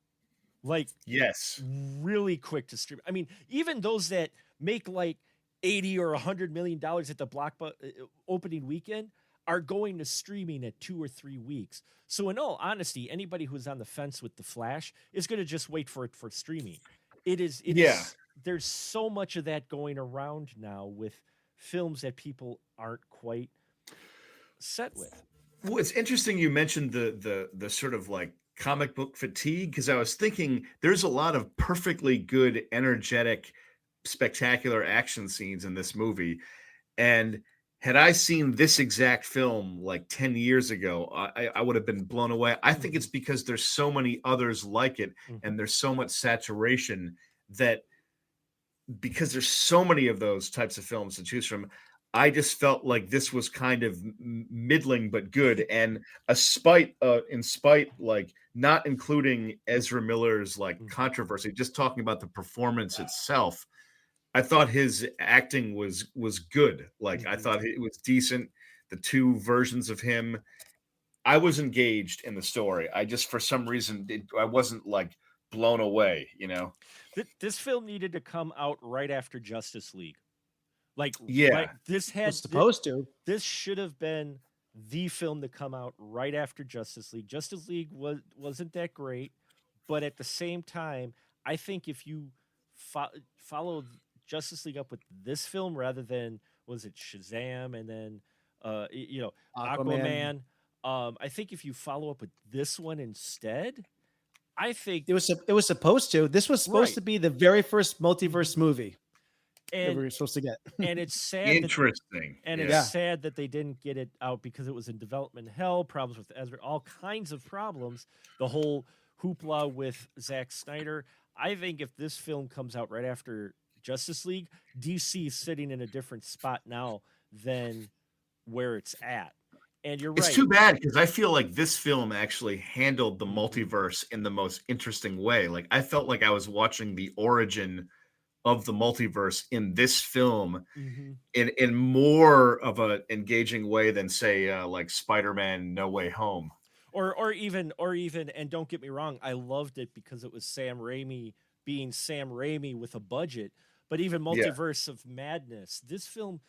Speaker 10: Like,
Speaker 11: yes,
Speaker 10: really quick to stream. I mean, even those that make like $80 or $100 million at the opening weekend are going to streaming at 2 or 3 weeks. So in all honesty, anybody who's on the fence with The Flash is going to just wait for it for streaming. It is, there's so much of that going around now with films that people aren't quite set with.
Speaker 11: Well, it's interesting you mentioned the sort of like comic book fatigue, because I was thinking there's a lot of perfectly good, energetic, spectacular action scenes in this movie. And had I seen this exact film like 10 years ago, I would have been blown away. I think it's because there's so many others like it, and there's so much saturation that because there's so many of those types of films to choose from, I just felt like this was kind of middling but good. And in spite, like not including Ezra Miller's like controversy, just talking about the performance itself, I thought his acting was good. Like I thought it was decent. The two versions of him, I was engaged in the story. I just for some reason I wasn't like blown away. You know,
Speaker 10: This film needed to come out right after Justice League. Like,
Speaker 11: yeah,
Speaker 10: right, this had
Speaker 9: was supposed to.
Speaker 10: This should have been the film to come out right after Justice League. Justice League wasn't that great, but at the same time, I think if you follow Justice League up with this film rather than was it Shazam and then Aquaman. I think if you follow up with this one instead, I think
Speaker 9: it was supposed to. This was supposed to be the very first multiverse movie that we were supposed to get.
Speaker 10: And it's sad.
Speaker 11: Interesting.
Speaker 10: It's sad that they didn't get it out because it was in development hell, problems with Ezra, all kinds of problems. The whole hoopla with Zack Snyder. I think if this film comes out right after Justice League, DC is sitting in a different spot now than where it's at. And you're right.
Speaker 11: It's too bad because I feel like this film actually handled the multiverse in the most interesting way. Like I felt like I was watching the origin of the multiverse in this film in more of an engaging way than say like Spider-Man No Way Home.
Speaker 10: Or even, and don't get me wrong, I loved it because it was Sam Raimi being Sam Raimi with a budget. But even Multiverse of Madness, this film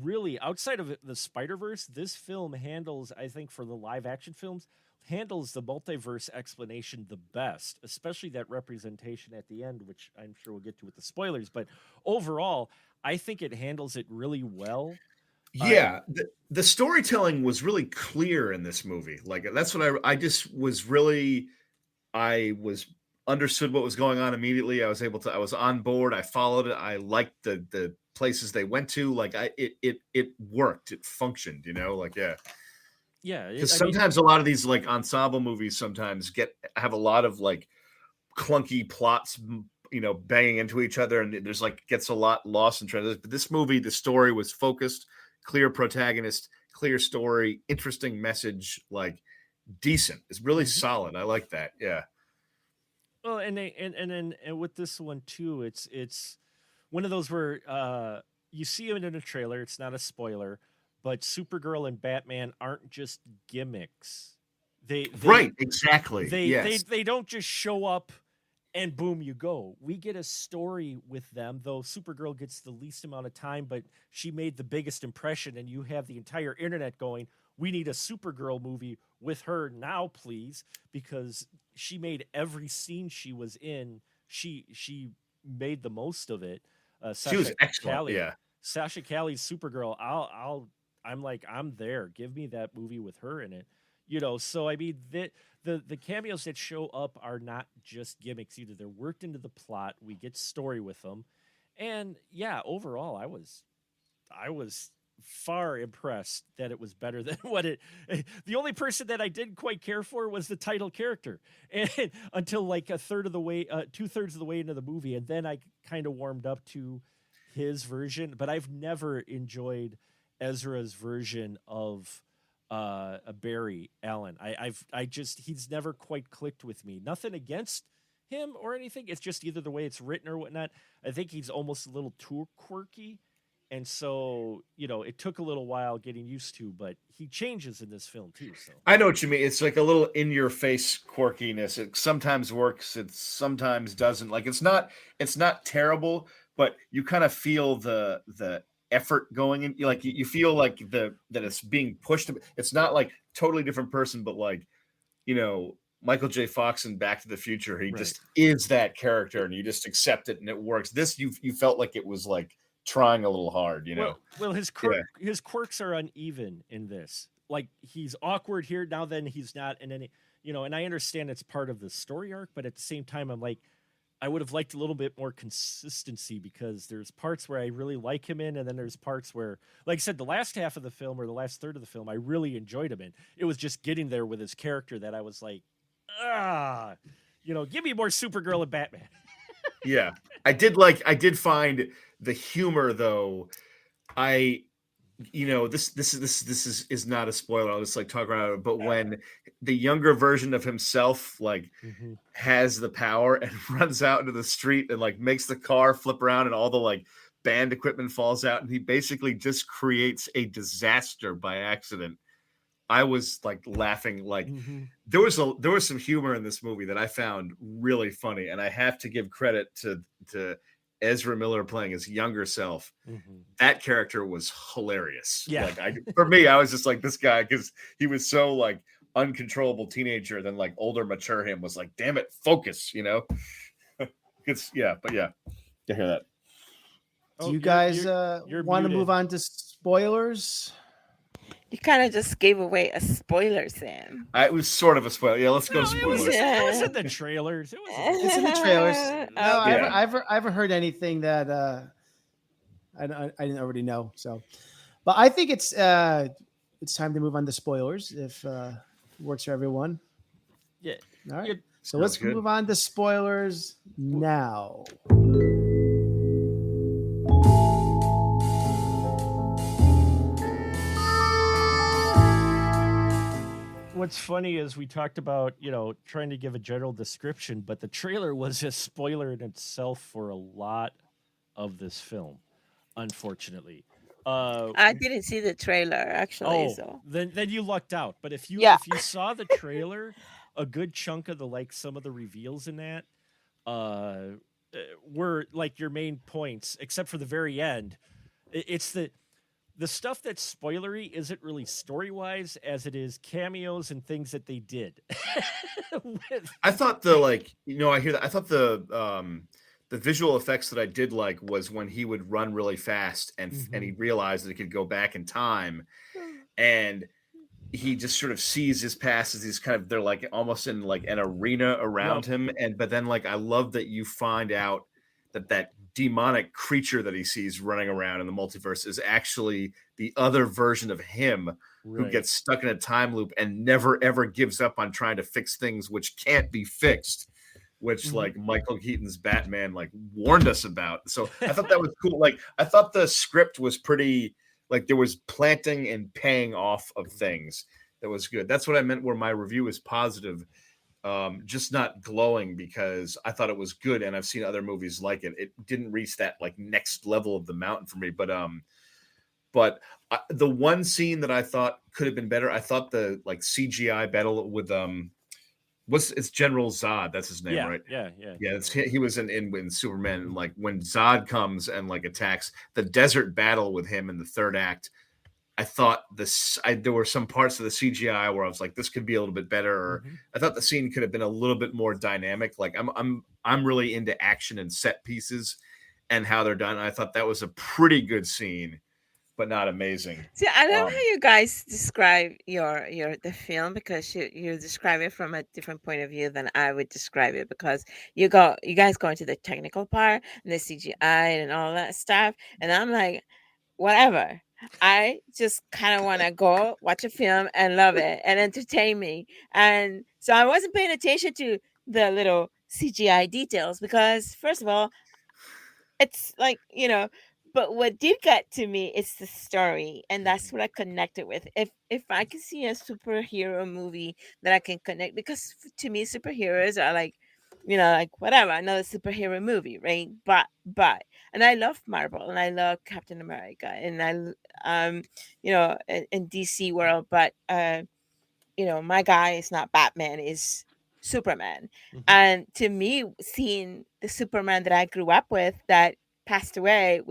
Speaker 10: really, outside of the Spider-Verse, this film handles, I think for the live action films, handles the multiverse explanation the best, especially that representation at the end, which I'm sure we'll get to with the spoilers. But overall, I think it handles it really well.
Speaker 11: Yeah, the storytelling was really clear in this movie. Like that's what I just was really, I was understood what was going on immediately. I was on board. I followed it. I liked the places they went to. Like it worked. It functioned, you know, like,
Speaker 10: yeah.
Speaker 11: Because sometimes a lot of these like ensemble movies sometimes have a lot of like clunky plots, you know, banging into each other. And there's like, gets a lot lost in translation. But this movie, the story was focused, clear protagonist, clear story, interesting message, like decent. It's really solid. I like that. Yeah.
Speaker 10: Well, and with this one too, it's one of those where you see him in a trailer. It's not a spoiler, but Supergirl and Batman aren't just gimmicks. They
Speaker 11: right, exactly.
Speaker 10: They don't just show up and boom, you go. We get a story with them, though Supergirl gets the least amount of time, but she made the biggest impression, and you have the entire internet going, we need a Supergirl movie with her now, please, because she made every scene she was in. She made the most of it.
Speaker 11: She was excellent.
Speaker 10: Callie, Sasha Callie's Supergirl. I'm there. Give me that movie with her in it. You know, so I mean, the cameos that show up are not just gimmicks either. They're worked into the plot. We get story with them, and yeah, overall, I was far impressed that it was better than what it. The only person that I didn't quite care for was the title character, and until like 2/3 of the way into the movie, and then I kind of warmed up to his version. But I've never enjoyed Ezra's version of Barry Allen. He's never quite clicked with me. Nothing against him or anything. It's just either the way it's written or whatnot. I think he's almost a little too quirky. And so, you know, it took a little while getting used to, but he changes in this film too. So
Speaker 11: I know what you mean. It's like a little in your face quirkiness. It sometimes works. It sometimes doesn't. Like it's not terrible, but you kind of feel the effort going in. Like you feel like that it's being pushed. It's not like totally different person, but like, you know, Michael J. Fox in Back to the Future, he just is that character and you just accept it and it works. This, you felt like it was like trying a little hard, you know?
Speaker 10: Well, his quirks are uneven in this. Like he's awkward here, now then he's not. And then, you know, and I understand it's part of the story arc, but at the same time, I'm like, I would have liked a little bit more consistency, because there's parts where I really like him in, and then there's parts where, like I said, the last half of the film or the last third of the film, I really enjoyed him in. It was just getting there with his character that I was like, give me more Supergirl and Batman.
Speaker 11: Yeah, I did find the humor though. This is not a spoiler. I'll just like talk about it. But when the younger version of himself has the power and runs out into the street and like makes the car flip around and all the like band equipment falls out, and he basically just creates a disaster by accident. I was like laughing. Like there was some humor in this movie that I found really funny, and I have to give credit to Ezra Miller playing his younger self. That character was hilarious.
Speaker 10: Yeah.
Speaker 11: Like for me, I was just like, this guy, because he was so like uncontrollable teenager, then like older mature him was like, damn it, focus, It's but yeah, I hear that.
Speaker 9: Do you guys want to move on to spoilers?
Speaker 12: You kind of just gave away a spoiler, Sam.
Speaker 11: It was sort of a spoiler. Yeah, let's go spoilers.
Speaker 10: It was in the trailers.
Speaker 9: It's in the trailers. No,
Speaker 12: Okay.
Speaker 9: I haven't heard anything that I didn't already know. So, but I think it's time to move on to spoilers if it works for everyone.
Speaker 10: Yeah.
Speaker 9: All right. So let's move on to spoilers now.
Speaker 10: What's funny is we talked about, trying to give a general description, but the trailer was a spoiler in itself for a lot of this film, unfortunately.
Speaker 12: I didn't see the trailer actually. So
Speaker 10: then you lucked out. But if you saw the trailer, a good chunk of some of the reveals in that were like your main points, except for the very end. It's the stuff that's spoilery isn't really story-wise as it is cameos and things that they did.
Speaker 11: I thought I hear that. I thought the visual effects that I did like was when he would run really fast and he realized that he could go back in time, and he just sort of sees his past as he's they're like almost in like an arena around him. But then like, I love that you find out that demonic creature that he sees running around in the multiverse is actually the other version of him who gets stuck in a time loop and never ever gives up on trying to fix things which can't be fixed, which like Michael Keaton's Batman like warned us about. So I thought that was cool. Like I thought the script was pretty, like there was planting and paying off of things that was good. That's what I meant where my review is positive. Just not glowing, because I thought it was good and I've seen other movies like it. It didn't reach that like next level of the mountain for me, but the one scene that I thought could have been better, I thought the like CGI battle with it's General Zod, that's his name, right?
Speaker 10: Yeah.
Speaker 11: He was in Superman, and like when Zod comes and like attacks the desert battle with him in the third act, I thought there were some parts of the CGI where I was like, this could be a little bit better. Or I thought the scene could have been a little bit more dynamic. Like I'm really into action and set pieces and how they're done. I thought that was a pretty good scene, but not amazing.
Speaker 12: See, I love how you guys describe the film, because you describe it from a different point of view than I would describe it, because you guys go into the technical part and the CGI and all that stuff, and I'm like, whatever. I just kind of want to go watch a film and love it and entertain me. And so I wasn't paying attention to the little CGI details, because first of all, it's like, but what did get to me is the story. And that's what I connected with. If I can see a superhero movie that I can connect, because to me, superheroes are like, like whatever, another superhero movie, right? But and I love Marvel and I love Captain America and I in DC world, but my guy is not Batman, is Superman. And to me, seeing the Superman that I grew up with that passed away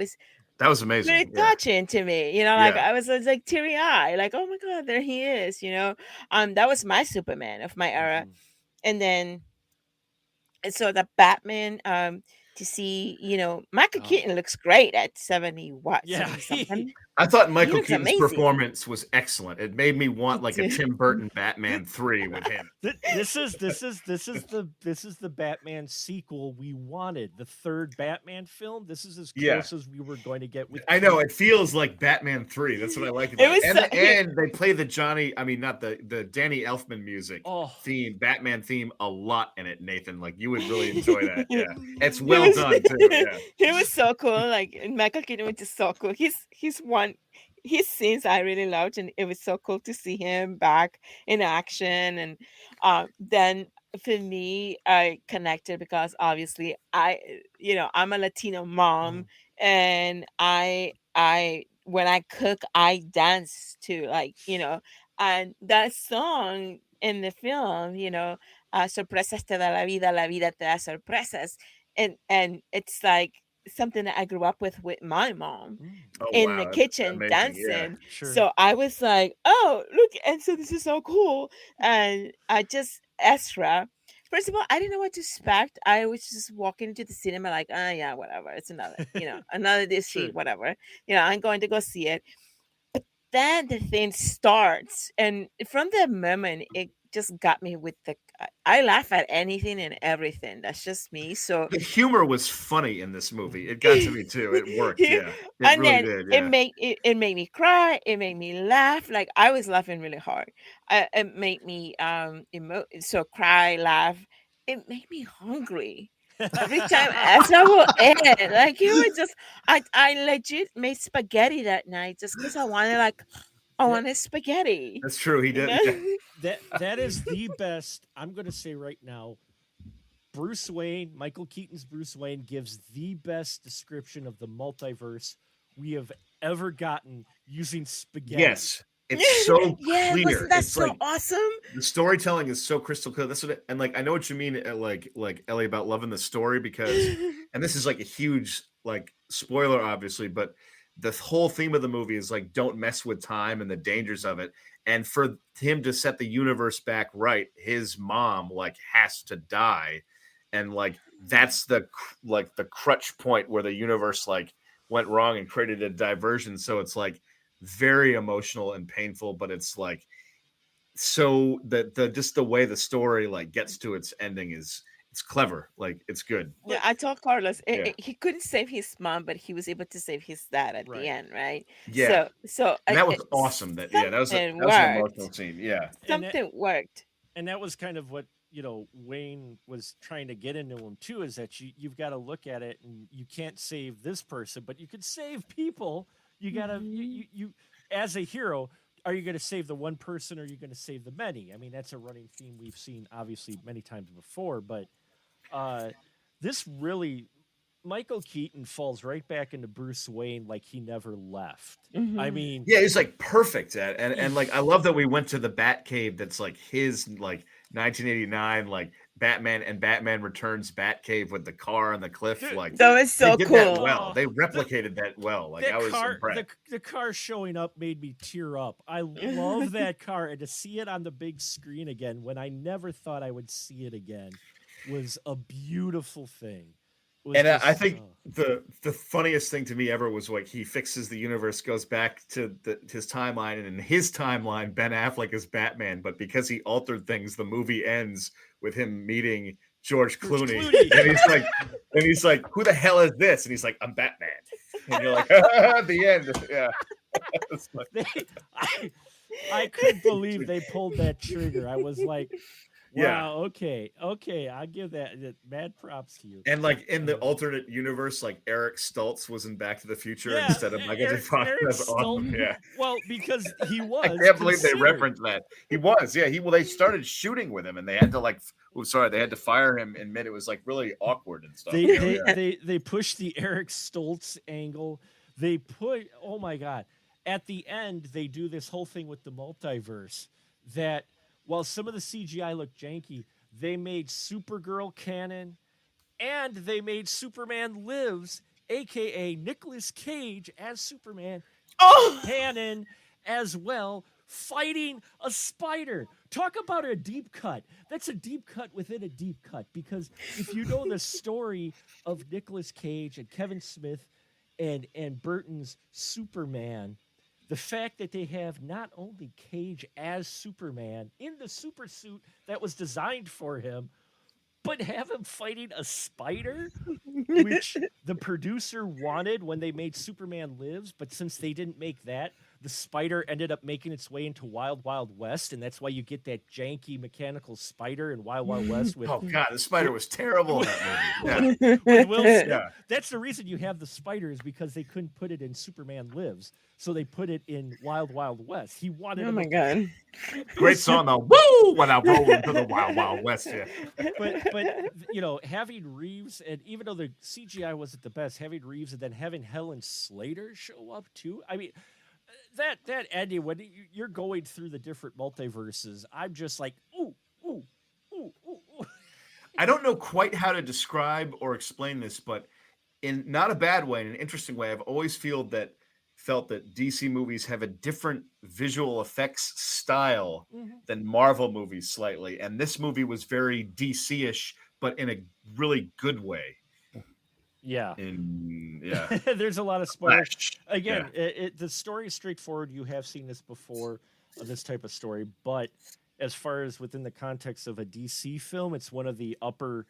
Speaker 11: that was amazing.
Speaker 12: Very touching to me, like I was like teary eye, like, oh my God, there he is, that was my Superman of my era. And then so the Batman, to see, Michael Keaton looks great at 70 what?
Speaker 10: Yeah,
Speaker 11: I thought Michael
Speaker 12: looks
Speaker 11: Keaton's
Speaker 12: amazing.
Speaker 11: performance was excellent. It made me want like a
Speaker 12: did.
Speaker 11: Tim Burton Batman 3 with him.
Speaker 10: This is the Batman sequel we wanted. The third Batman film. This is as
Speaker 11: Yeah.
Speaker 10: close as we were going to get with.
Speaker 11: I know it feels like Batman 3. That's what I like about it. And they play the the Danny Elfman music theme, Batman theme a lot in it, Nathan. Like you would really enjoy that. Yeah. It's well done too. Yeah.
Speaker 12: He was so cool. Like Michael Keaton was just so cool. His scenes I really loved, and it was so cool to see him back in action. And then for me, I connected because obviously I'm a Latino mom, and I when I cook, I dance too, and that song in the film, sorpresas te da la vida te da sorpresas, and it's like something that I grew up with my mom in the kitchen dancing.
Speaker 11: Yeah.
Speaker 10: Sure.
Speaker 12: So I was like, oh, look, and so this is so cool. And Ezra, first of all, I didn't know what to expect. I was just walking into the cinema like, yeah, whatever. It's another, another this sheet, whatever. I'm going to go see it. But then the thing starts, and from that moment, it just got me with I laugh at anything and everything. That's just me. So
Speaker 11: the humor was funny in this movie. It got to me too. It worked. Yeah.
Speaker 12: It really did. Yeah. It made me cry. It made me laugh. Like I was laughing really hard. It made me cry, laugh. It made me hungry. Every time Ezra will end, like he would just I legit made spaghetti that night just because I wanted spaghetti.
Speaker 11: That's true. He did.
Speaker 10: That is the best. I'm going to say right now, Bruce Wayne, Michael Keaton's Bruce Wayne gives the best description of the multiverse we have ever gotten using spaghetti.
Speaker 11: Yes. It's so clear.
Speaker 12: Wasn't that
Speaker 11: it's
Speaker 12: so
Speaker 11: like,
Speaker 12: awesome?
Speaker 11: The storytelling is so crystal clear. That's what and like I know what you mean, like Ellie, about loving the story because, and this is like a huge like spoiler, obviously, but the whole theme of the movie is like don't mess with time and the dangers of it. And for him to set the universe back right, his mom like has to die, and like that's the crutch point where the universe like went wrong and created a diversion. So it's like very emotional and painful, but it's like so the just the way the story like gets to its ending is it's clever, like it's good.
Speaker 12: Yeah, I told Carlos he couldn't save his mom, but he was able to save his dad at the end, right?
Speaker 11: Yeah.
Speaker 12: So
Speaker 11: and that was awesome. That was an emotional scene. Yeah,
Speaker 12: something worked,
Speaker 10: and that was kind of what Wayne was trying to get into him too. Is that you've got to look at it, and you can't save this person, but you could save people. You gotta you as a hero. Are you going to save the one person, or are you going to save the many? I mean, that's a running theme we've seen obviously many times before, but this really, Michael Keaton falls right back into Bruce Wayne like he never left.
Speaker 12: Mm-hmm.
Speaker 10: I mean,
Speaker 11: yeah, he's like perfect at, and like I love that we went to the Batcave. That's like his like 1989 like Batman and Batman Returns Batcave with the car on the cliff. Like
Speaker 12: that was so
Speaker 11: they did
Speaker 12: cool.
Speaker 11: That well, they replicated that well. Like I was impressed.
Speaker 10: The car showing up made me tear up. I love that car, and to see it on the big screen again when I never thought I would see it again was a beautiful thing.
Speaker 11: And I think the funniest thing to me ever was like he fixes the universe, goes back to his timeline, and in his timeline, Ben Affleck is Batman, but because he altered things, the movie ends with him meeting George Clooney. And he's like, who the hell is this? And he's like, I'm Batman. And you're like, at the end, yeah.
Speaker 10: I couldn't believe they pulled that trigger. I was like, wow, okay, I'll give that mad props to you.
Speaker 11: And like in the alternate universe, like Eric Stoltz was in Back to the Future instead of Michael J. Fox. That's awesome. Yeah.
Speaker 10: Well, because he was.
Speaker 11: I can't believe they referenced that. He was. Yeah. They started shooting with him, and they had to like. They had to fire him in mid. It was like really awkward and stuff.
Speaker 10: They pushed the Eric Stoltz angle. They put. Oh my God! At the end, they do this whole thing with the multiverse that. While some of the CGI looked janky, they made Supergirl canon, and they made Superman Lives, a.k.a. Nicolas Cage as Superman, canon as well, fighting a spider. Talk about a deep cut. That's a deep cut within a deep cut, because if you know the story of Nicolas Cage and Kevin Smith and Burton's Superman, the fact that they have not only Cage as Superman in the super suit that was designed for him, but have him fighting a spider, which the producer wanted when they made Superman Lives, but since they didn't make that, the spider ended up making its way into Wild Wild West, and that's why you get that janky mechanical spider in Wild Wild West. With
Speaker 11: Oh God, the spider was terrible in that movie. Yeah.
Speaker 10: with Will Smith.
Speaker 11: Yeah.
Speaker 10: That's the reason you have the spider, is because they couldn't put it in Superman Lives, so they put it in Wild Wild West. He wanted.
Speaker 12: Oh my God!
Speaker 11: Great song though. Woo! When I roll into the Wild Wild West. Yeah.
Speaker 10: But you know, having Reeves, and even though the CGI wasn't the best, having Reeves and then having Helen Slater show up too. I mean, that ending when you're going through the different multiverses, I'm just like, ooh.
Speaker 11: I don't know quite how to describe or explain this, but in not a bad way, in an interesting way, I've always felt that DC movies have a different visual effects style than Marvel movies slightly. And this movie was very DC-ish, but in a really good way.
Speaker 10: Yeah.
Speaker 11: Yeah.
Speaker 10: There's a lot of spoilers. Again, the story is straightforward. You have seen this before, this type of story, but as far as within the context of a DC film, it's one of the upper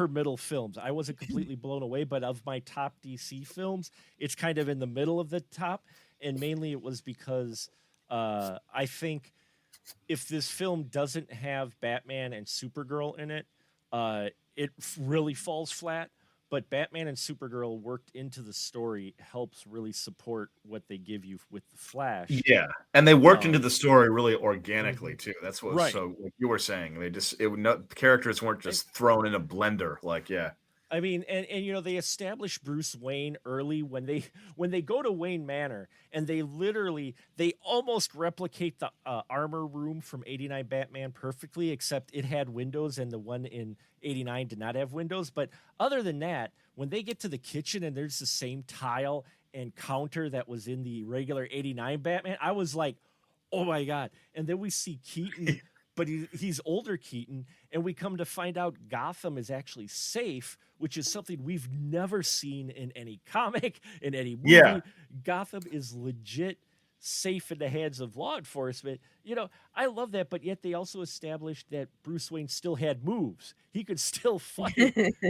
Speaker 10: middle films. I wasn't completely blown away, but of my top DC films, it's kind of in the middle of the top. And mainly it was because I think if this film doesn't have Batman and Supergirl in it, it really falls flat. But Batman and Supergirl worked into the story helps really support what they give you with the Flash.
Speaker 11: Yeah, and they worked into the story really organically too. That's what was so like you were saying. They just the characters weren't just thrown in a blender. Like
Speaker 10: I mean, and you know, they established Bruce Wayne early when they go to Wayne Manor, and they almost replicate the armor room from 89 Batman perfectly, except it had windows and the one in 89 did not have windows. But other than that, when they get to the kitchen and there's the same tile and counter that was in the regular 89 Batman, I was like, oh my God. And then we see Keaton, but he's older Keaton, and we come to find out Gotham is actually safe, which is something we've never seen in any comic, in any movie.
Speaker 11: Yeah.
Speaker 10: Gotham is legit safe in the hands of law enforcement. You know, I love that, but yet they also established that Bruce Wayne still had moves. He could still fight,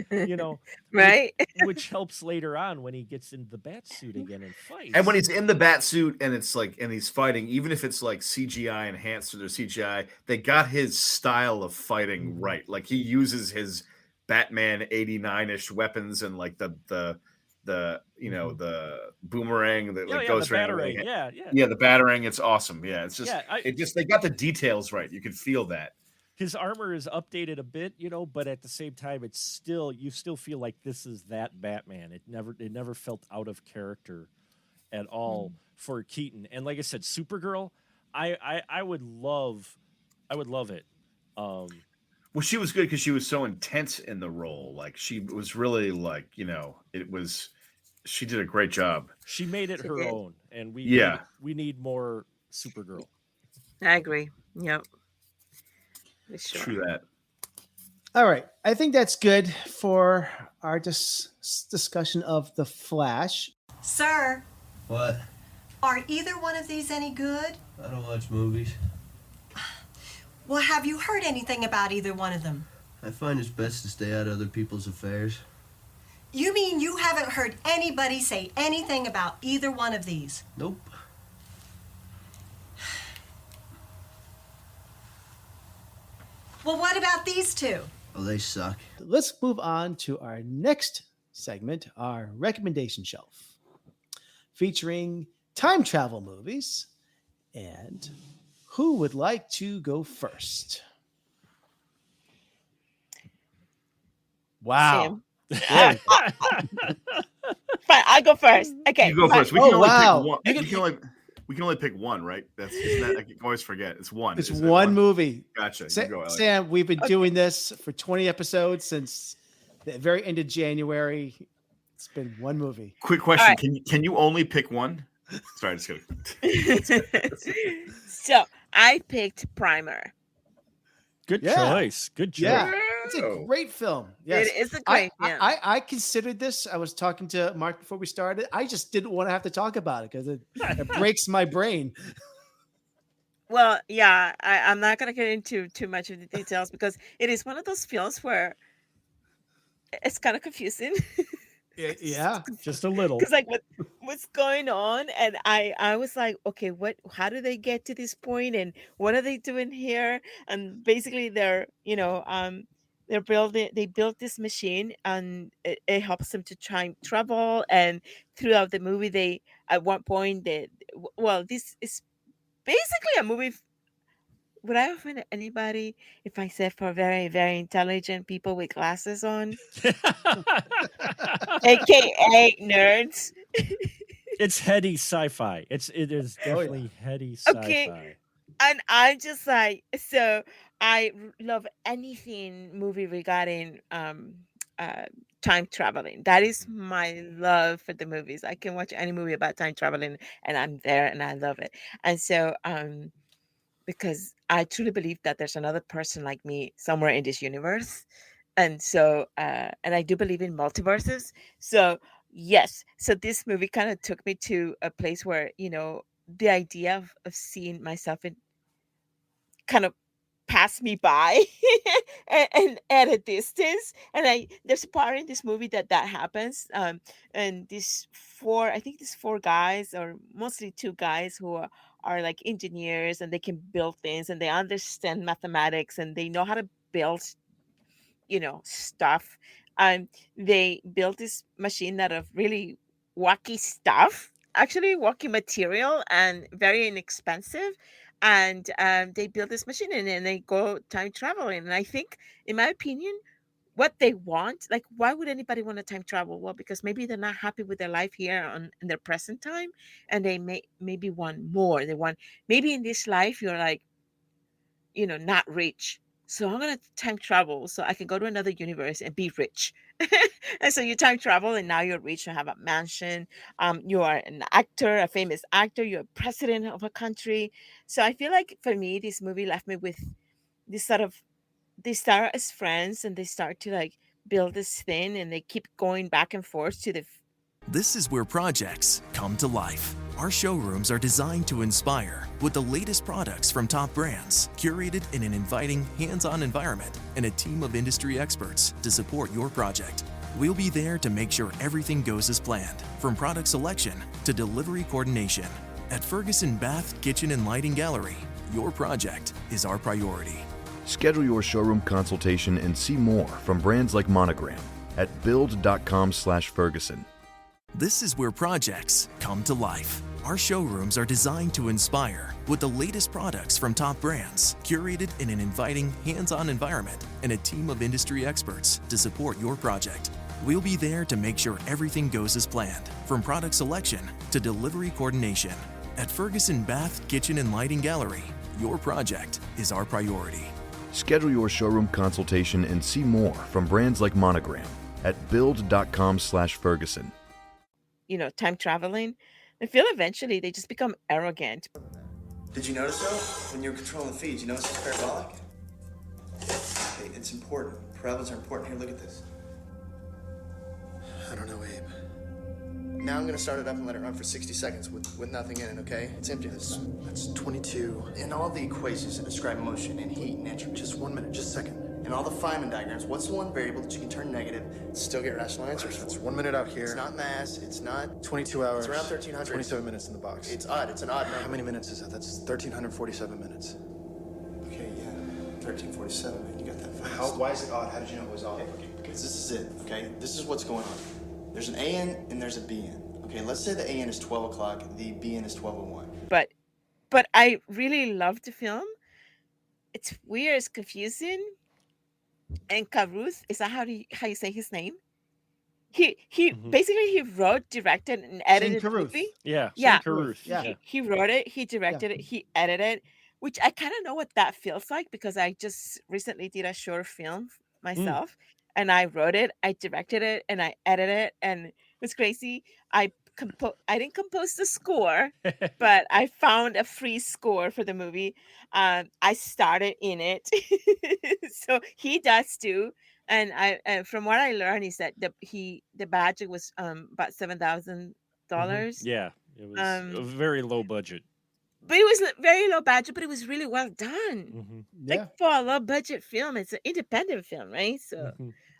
Speaker 10: you know.
Speaker 12: Right?
Speaker 10: Which helps later on when he gets into the bat suit again and fights.
Speaker 11: And when he's in the bat suit and it's like, and he's fighting, even if it's like CGI enhanced or their CGI, they got his style of fighting right. Like he uses his Batman 89-ish weapons and like the you know, the boomerang that goes around. The batarang. It's awesome. Yeah, it's just they got the details right. You could feel that.
Speaker 10: His armor is updated a bit, you know, but at the same time, you still feel like this is that Batman. It never felt out of character at all for Keaton. And like I said, Supergirl, I would love it.
Speaker 11: Well, she was good because she was so intense in the role. Like she was really like, you know, she did a great job.
Speaker 10: She made it her own, and we need more Supergirl.
Speaker 12: I agree. Yep. Sure.
Speaker 11: True that.
Speaker 9: All right. I think that's good for our discussion of The Flash.
Speaker 18: Sir,
Speaker 19: What?
Speaker 18: are either one of these any good?
Speaker 19: I don't watch movies.
Speaker 18: Well, have you heard anything about either one of them?
Speaker 19: I find it's best to stay out of other people's affairs.
Speaker 18: You mean you haven't heard anybody say anything about either one of these?
Speaker 19: Nope.
Speaker 18: Well, what about these two?
Speaker 19: Oh, they suck.
Speaker 9: Let's move on to our next segment, our recommendation shelf, featuring time travel movies. And who would like to go first? Wow.
Speaker 12: Fine, I'll go first. Okay.
Speaker 11: You go first. We can only pick one. We can only pick one, right? I always forget. It's one.
Speaker 9: It's one movie.
Speaker 11: Gotcha. You go, Alex.
Speaker 9: Sam, we've been doing this for 20 episodes since the very end of January. It's been one movie.
Speaker 11: Quick question. Right. Can you only pick one? Sorry, just kidding.
Speaker 12: So I picked Primer.
Speaker 10: Good choice. Good choice.
Speaker 9: Yeah. It's a great film. Yes.
Speaker 12: It is a great film.
Speaker 9: I considered this. I was talking to Mark before we started. I just didn't want to have to talk about it because it breaks my brain.
Speaker 12: Well, yeah, I'm not going to get into too much of the details because it is one of those films where it's kind of confusing.
Speaker 9: Yeah,
Speaker 10: just a little.
Speaker 12: Because like what's going on, and I was like, okay, how do they get to this point, and what are they doing here? And basically, they built this machine, and it helps them to time travel. And throughout the movie, they at one point this is basically a movie. Would I offend anybody if I said for very, very intelligent people with glasses on? AKA nerds.
Speaker 10: It's heady sci-fi. It is definitely heady sci-fi.
Speaker 12: Okay. And I'm just like, so I love anything movie regarding time traveling. That is my love for the movies. I can watch any movie about time traveling and I'm there and I love it. And so because I truly believe that there's another person like me somewhere in this universe. And so, and I do believe in multiverses. So, yes. So this movie kind of took me to a place where, the idea of seeing myself in kind of pass me by and at a distance. And there's a part in this movie that happens. And these four guys, or mostly two guys who are like engineers, and they can build things and they understand mathematics and they know how to build stuff. They built this machine out of really wacky stuff, actually wacky material and very inexpensive. And they build this machine and then they go time traveling. And I think, in my opinion, what they want, like, why would anybody want to time travel? Well, because maybe they're not happy with their life here in their present time, and they maybe want more. They want, maybe in this life you're like, not rich. So I'm going to time travel so I can go to another universe and be rich. And so you time travel and now you're rich. You have a mansion. You are an actor, a famous actor. You're president of a country. So I feel like for me, this movie left me with this sort of, they start as friends and they start to like build this thing and they keep going back and forth to the.
Speaker 13: This is where projects come to life. Our showrooms are designed to inspire with the latest products from top brands, curated in an inviting, hands-on environment, and a team of industry experts to support your project. We'll be there to make sure everything goes as planned, from product selection to delivery coordination. At Ferguson Bath, Kitchen, and Lighting Gallery, your project is our priority.
Speaker 14: Schedule your showroom consultation and see more from brands like Monogram at build.com/Ferguson.
Speaker 13: This is where projects come to life. Our showrooms are designed to inspire with the latest products from top brands, curated in an inviting, hands-on environment, and a team of industry experts to support your project. We'll be there to make sure everything goes as planned, from product selection to delivery coordination. At Ferguson Bath, Kitchen, and Lighting Gallery, your project is our priority.
Speaker 14: Schedule your showroom consultation and see more from brands like Monogram at build.com/Ferguson.
Speaker 12: Time traveling, I feel eventually they just become arrogant.
Speaker 16: Did you notice though, when you're controlling the feeds, you notice it's parabolic? Okay, it's important. Parabolas are important. Here, look at this. I don't know, Abe. Now I'm gonna start it up and let it run for 60 seconds with nothing in it, okay? It's empty this time. That's 22. And all the equations that describe motion and heat and entropy. Just 1 minute, just a second. And all the Feynman diagrams, what's the one variable that you can turn negative and still get rational answers? It's 1 minute out here. It's not mass, it's not 22 hours. It's around 1300. 27 minutes in the box. It's odd, it's an odd number. How many minutes is that? That's 1347 minutes. Okay, yeah, 1347, man, you got that fast. Why is it odd? How did you know it was odd? Okay, because this is it, okay? This is what's going on. There's an AN and there's a BN. Okay, let's say the AN is 12 o'clock, the BN is 12:01.
Speaker 12: But I really love the film. It's weird, it's confusing. And Caruth, is that how you say his name? He basically he wrote, directed, and edited the movie.
Speaker 10: Yeah.
Speaker 12: Caruth. Yeah. He wrote it, he directed it, he edited it, which I kind of know what that feels like because I just recently did a short film myself. And I wrote it, I directed it, and I edited it, and it was crazy. I compose the score, but I found a free score for the movie. I started in it, so he does too. And from what I learned is that the budget was about $7,000.
Speaker 10: Yeah, it was a very low budget.
Speaker 12: But it was very low budget, but it was really well done.
Speaker 9: Yeah.
Speaker 12: Like for a low budget film, it's an independent film, right? So,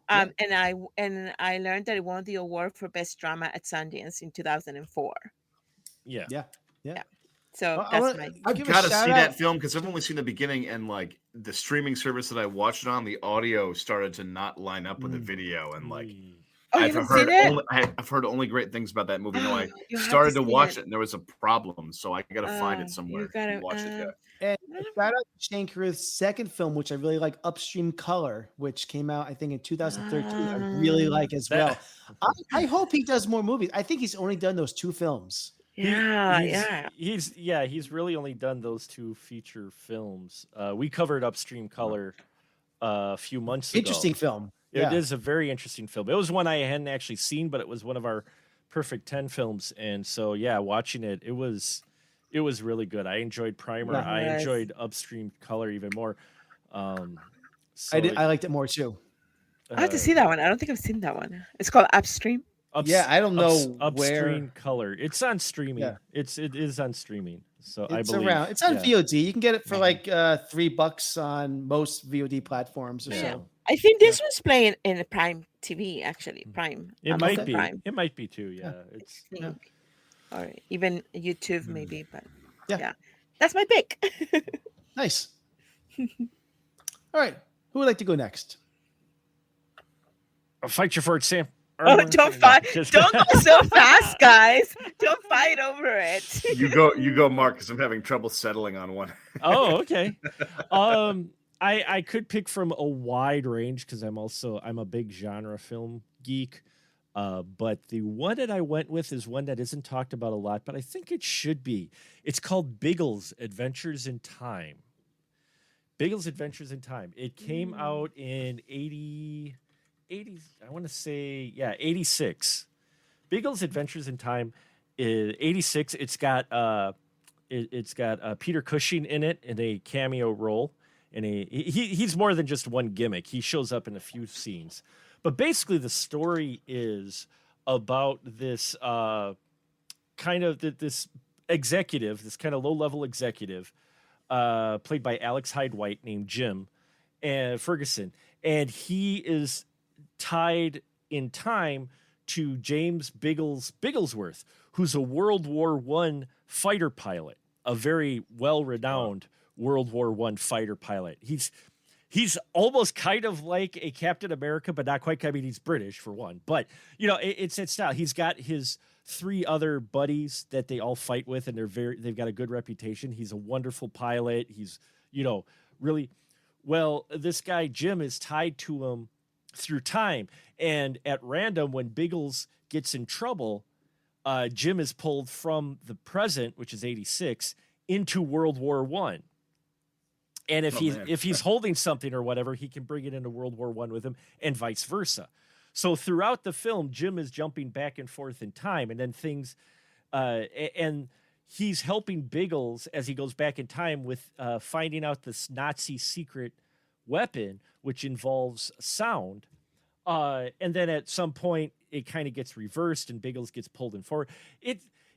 Speaker 12: and I learned that it won the award for best drama at Sundance in 2004.
Speaker 10: Yeah.
Speaker 12: So
Speaker 11: I've got to see that film because I've only seen the beginning, and like the streaming service that I watched it on, the audio started to not line up with the video, and like I've heard only great things about that movie. No, I started to watch it, and there was a problem, so I got to find it somewhere. And watch it.
Speaker 9: And shout out to Shane Carruth's second film, which I really like, Upstream Color, which came out I think in 2013. I really like as well. I hope he does more movies. I think he's only done those 2 films.
Speaker 10: He's really only done those 2 feature films. We covered Upstream Color a few months ago.
Speaker 9: Interesting film.
Speaker 10: It is a very interesting film. It was one I hadn't actually seen, but it was one of our Perfect 10 films. And so, watching it, it was really good. I enjoyed Primer.
Speaker 9: Yeah.
Speaker 10: I enjoyed Upstream Color even more.
Speaker 9: I liked it more too.
Speaker 12: I have to see that one. I don't think I've seen that one. It's called Upstream.
Speaker 9: I don't know
Speaker 10: Upstream Color. It's on streaming. Yeah. It is on streaming. So
Speaker 9: it's
Speaker 10: I believe
Speaker 9: around. It's on VOD. You can get it for like $3 on most VOD platforms or so.
Speaker 12: I think this was playing in the Prime TV, actually. Prime.
Speaker 10: It might be.
Speaker 12: Prime.
Speaker 10: It might be too. Yeah. It's
Speaker 12: or even YouTube maybe, but yeah. That's my pick.
Speaker 9: Nice. All right. Who would like to go next?
Speaker 10: I'll fight you for it, Sam.
Speaker 12: Oh, don't fight! Don't go so fast, guys. Don't fight over it.
Speaker 11: You go, Mark, because I'm having trouble settling on one.
Speaker 10: Oh, okay. I could pick from a wide range because I'm a big genre film geek. But the one that I went with is one that isn't talked about a lot, but I think it should be. It's called Biggles Adventures in Time. Biggles Adventures in Time. It came out in 80, I want to say, 86. Biggles Adventures in Time is 86. It's got Peter Cushing in it in a cameo role. And he's more than just one gimmick. He shows up in a few scenes. But basically the story is about this this executive, this kind of low-level executive, played by Alex Hyde White, named Jim Ferguson. And he is tied in time to James Bigglesworth, who's a World War I fighter pilot, a very well-renowned World War I fighter pilot. He's almost kind of like a Captain America, but not quite. I mean, he's British for one, but it's that style. He's got his 3 other buddies that they all fight with, and they've got a good reputation. He's a wonderful pilot. He's, really well. This guy Jim is tied to him through time, and at random, when Biggles gets in trouble, Jim is pulled from the present, which is 86, into World War I. And if he's holding something or whatever, he can bring it into World War I with him, and vice versa. So throughout the film, Jim is jumping back and forth in time, and then things, and he's helping Biggles as he goes back in time with finding out this Nazi secret weapon, which involves sound. And then at some point, it kind of gets reversed, and Biggles gets pulled in forward.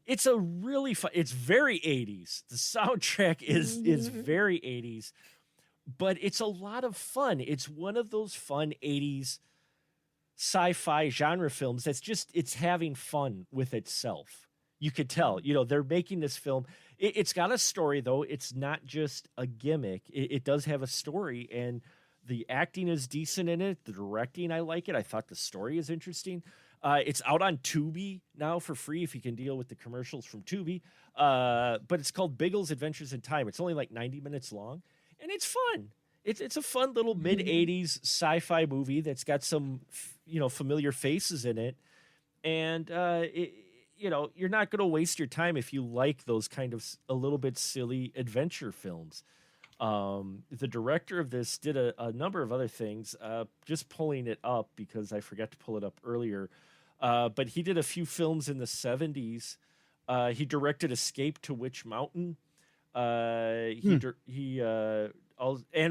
Speaker 10: It's a really fun. It's very 80s. The soundtrack is very 80s, but it's a lot of fun. It's one of those fun 80s sci-fi genre films it's having fun with itself. You could tell, they're making this film. It's got a story, though. It's not just a gimmick. It does have a story, and the acting is decent in it. The directing, I like it. I thought the story is interesting. It's out on Tubi now for free if you can deal with the commercials from Tubi. But it's called Biggles Adventures in Time. It's only like 90 minutes long, and it's fun. It's a fun little mid-80s sci-fi movie that's got some familiar faces in it. And you're not going to waste your time if you like those kind of a little bit silly adventure films. The director of this did a number of other things. Just pulling it up because I forgot to pull it up earlier. but he did a few films in the 70s. He directed Escape to Witch Mountain. And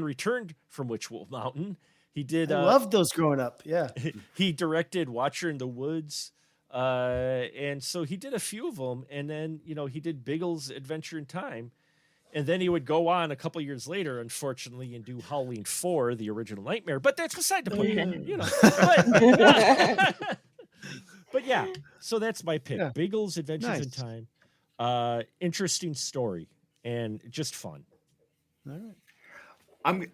Speaker 10: Returned from Witch Mountain. He did.
Speaker 9: I loved those growing up. Yeah.
Speaker 10: He directed Watcher in the Woods. And so he did a few of them. And then, he did Biggles Adventure in Time. And then he would go on a couple years later, unfortunately, and do Halloween 4, the original Nightmare. But that's beside the point, But yeah, so that's my pick. Yeah. Biggles Adventures in Time. Interesting story and just fun.
Speaker 9: All right.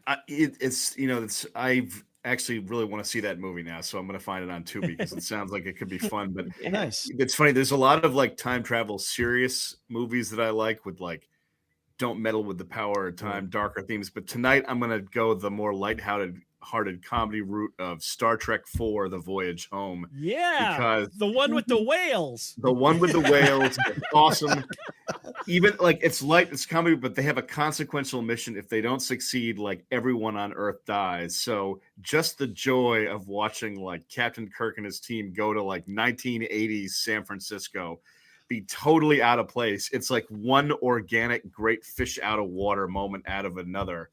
Speaker 11: I've actually really want to see that movie now, so I'm going to find it on Tubi because it sounds like it could be fun. But
Speaker 9: nice.
Speaker 11: It's funny. There's a lot of like time travel serious movies that I like with like don't meddle with the power of time, darker themes. But tonight I'm going to go the more lighthearted comedy route of Star Trek IV: The Voyage Home.
Speaker 10: Yeah,
Speaker 11: because
Speaker 10: the one with the whales.
Speaker 11: The one with the whales is awesome. Even like it's light, it's comedy, but they have a consequential mission. If they don't succeed, like everyone on Earth dies. So just the joy of watching like Captain Kirk and his team go to like 1980s San Francisco, be totally out of place. It's like one organic great fish out of water moment out of another.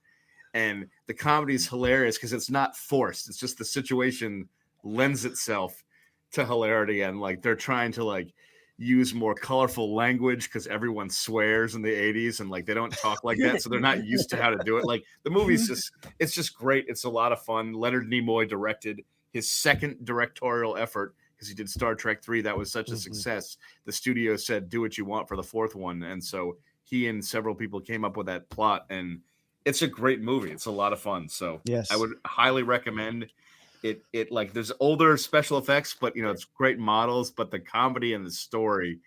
Speaker 11: And the comedy is hilarious because it's not forced. It's just the situation lends itself to hilarity. And like they're trying to like use more colorful language because everyone swears in the 80s and like they don't talk like that. So they're not used to how to do it. Like the movie's it's just great. It's a lot of fun. Leonard Nimoy directed his second directorial effort because he did Star Trek 3. That was such a success. The studio said, do what you want for the fourth one. And so he and several people came up with that plot, and it's a great movie. It's a lot of fun. So
Speaker 9: yes,
Speaker 11: I would highly recommend it. It like there's older special effects, but it's great models, but the comedy and the story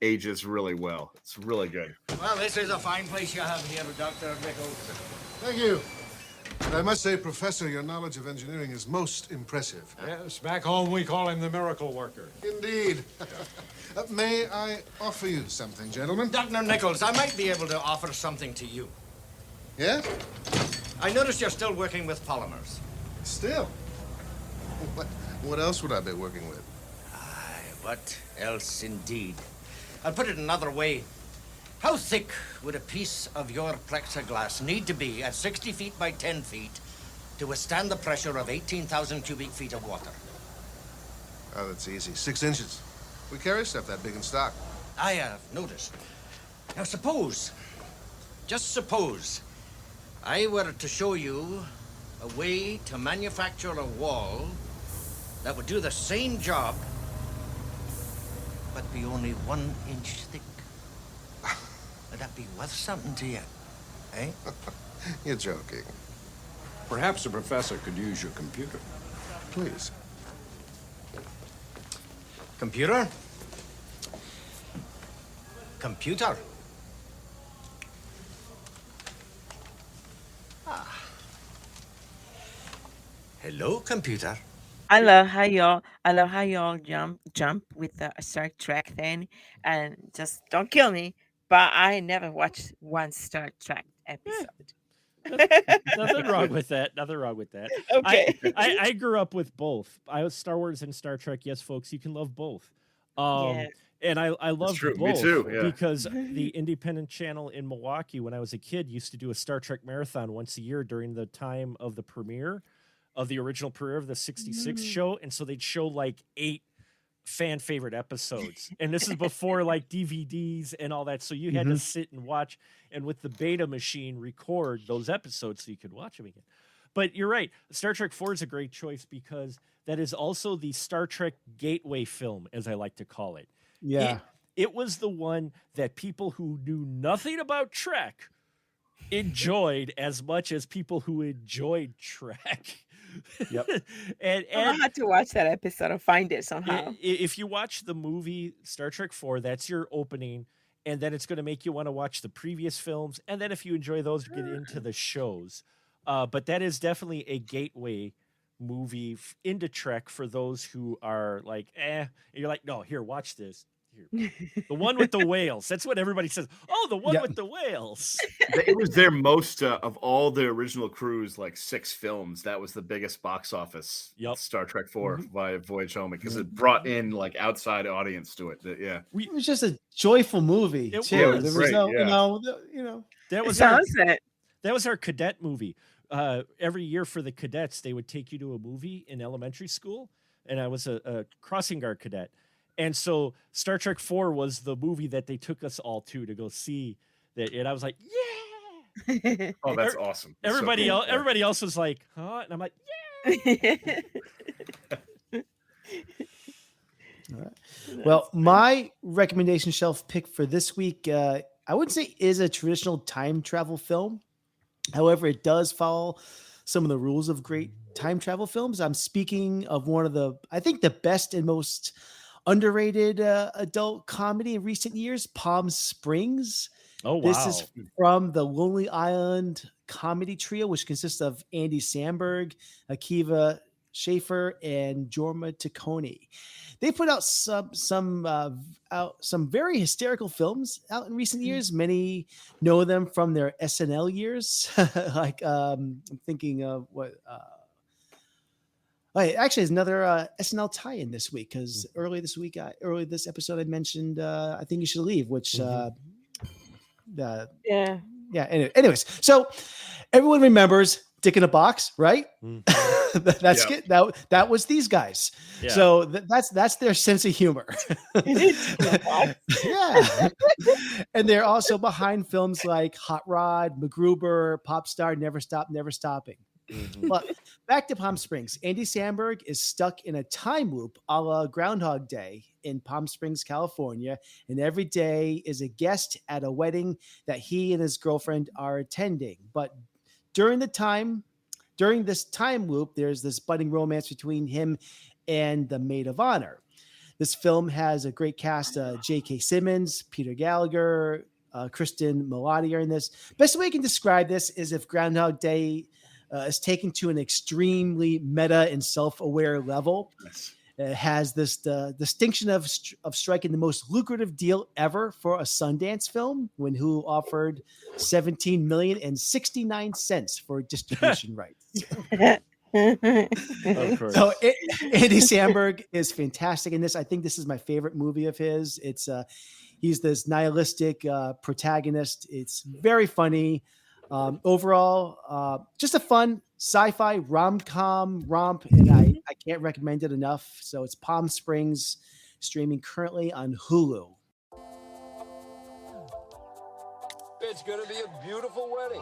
Speaker 11: ages really well. It's really good.
Speaker 20: Well, this is a fine place you have here, Dr. Nichols.
Speaker 21: Thank you. I must say, Professor, your knowledge of engineering is most impressive.
Speaker 20: Yes, back home we call him the miracle worker.
Speaker 21: Indeed. May I offer you something, gentlemen?
Speaker 20: Dr. Nichols, I might be able to offer something to you.
Speaker 21: Yes?
Speaker 20: I noticed you're still working with polymers.
Speaker 21: Still? What else would I be working with?
Speaker 20: What else indeed? I'll put it another way. How thick would a piece of your plexiglass need to be at 60 feet by 10 feet to withstand the pressure of 18,000 cubic feet of water?
Speaker 21: Oh, that's easy. 6 inches. We carry stuff that big in stock.
Speaker 20: I have noticed. Now just suppose, I were to show you a way to manufacture a wall that would do the same job, but be only 1 inch thick. Would that be worth something to you, eh?
Speaker 21: You're joking.
Speaker 7: Perhaps the professor could use your computer.
Speaker 21: Please.
Speaker 20: Computer? Computer? Hello, computer.
Speaker 12: I love how y'all jump with the Star Trek thing, and just don't kill me. But I never watched one Star Trek episode.
Speaker 10: Nothing wrong with that.
Speaker 12: Okay.
Speaker 10: I grew up with both. I was Star Wars and Star Trek. Yes, folks, you can love both. And I loved both.
Speaker 11: Me too, yeah.
Speaker 10: Because the independent channel in Milwaukee, when I was a kid, used to do a Star Trek marathon once a year during the time of the premiere of the original premiere of the 66 show. And so they'd show like 8 fan favorite episodes. And this is before like DVDs and all that. So you had to sit and watch and with the beta machine record those episodes so you could watch them again. But you're right. Star Trek 4 is a great choice because that is also the Star Trek gateway film, as I like to call it.
Speaker 9: Yeah.
Speaker 10: It was the one that people who knew nothing about Trek enjoyed as much as people who enjoyed Trek.
Speaker 9: Yep.
Speaker 12: I had to watch that episode or find it somehow.
Speaker 10: If you watch the movie Star Trek 4, that's your opening, and then it's going to make you want to watch the previous films, and then if you enjoy those, get into the shows. But that is definitely a gateway movie into Trek for those who are like, and you're like, no, here, watch this. The one with the whales. That's what everybody says. Oh, the one
Speaker 9: Yeah.
Speaker 10: with the whales.
Speaker 11: It was their most of all the original crew's like 6 films. That was the biggest box office. Star Trek 4 via Voyage Home, because it brought in like outside audience to it. Yeah,
Speaker 9: It was just a joyful movie
Speaker 10: It
Speaker 9: too.
Speaker 10: was.
Speaker 9: There was
Speaker 11: Great,
Speaker 9: no,
Speaker 11: yeah.
Speaker 10: That was that was our cadet movie. Every year for the cadets, they would take you to a movie in elementary school, and I was a crossing guard cadet. And so Star Trek 4 was the movie that they took us all to go see that. And I was like, yeah.
Speaker 11: Oh, that's awesome. That's
Speaker 10: Everybody
Speaker 11: so cool.
Speaker 10: else, everybody else was like, huh? And I'm like, yeah.
Speaker 9: All right. Well, my recommendation shelf pick for this week, I wouldn't say is a traditional time travel film. However, it does follow some of the rules of great time travel films. I'm speaking of one of the, I think, the best and most underrated adult comedy in recent years, Palm Springs.
Speaker 10: Oh, wow.
Speaker 9: This is from the Lonely Island comedy trio, which consists of Andy Samberg, Akiva Schaffer, and Jorma Taccone. They put out some very hysterical films out in recent years. Many know them from their SNL years. Like I'm thinking of what. Actually, there's another SNL tie-in this week, because early this episode, I mentioned I Think You Should Leave, which Anyways, so everyone remembers Dick in a Box, right? That's it. That was these guys.
Speaker 10: Yeah.
Speaker 9: So that's their sense of humor. Yeah. And they're also behind films like Hot Rod, MacGruber, Pop Star, Never Stop, Never Stopping. But back to Palm Springs. Andy Samberg is stuck in a time loop a la Groundhog Day in Palm Springs, California, and every day is a guest at a wedding that he and his girlfriend are attending. But during this time loop, there's this budding romance between him and the maid of honor. This film has a great cast: J.K. Simmons, Peter Gallagher, Kristen Milotti are in this. Best way I can describe this is if Groundhog Day is taken to an extremely meta and self-aware level.
Speaker 11: Yes.
Speaker 9: It has this distinction of striking the most lucrative deal ever for a Sundance film, when Hulu offered $17,069,000 for distribution rights.
Speaker 10: Of course.
Speaker 9: So Andy Samberg is fantastic in this. I think this is my favorite movie of his. It's he's this nihilistic protagonist. It's very funny. Overall, just a fun sci-fi rom-com romp, and I can't recommend it enough. So it's Palm Springs, streaming currently on Hulu.
Speaker 7: It's gonna be a beautiful wedding.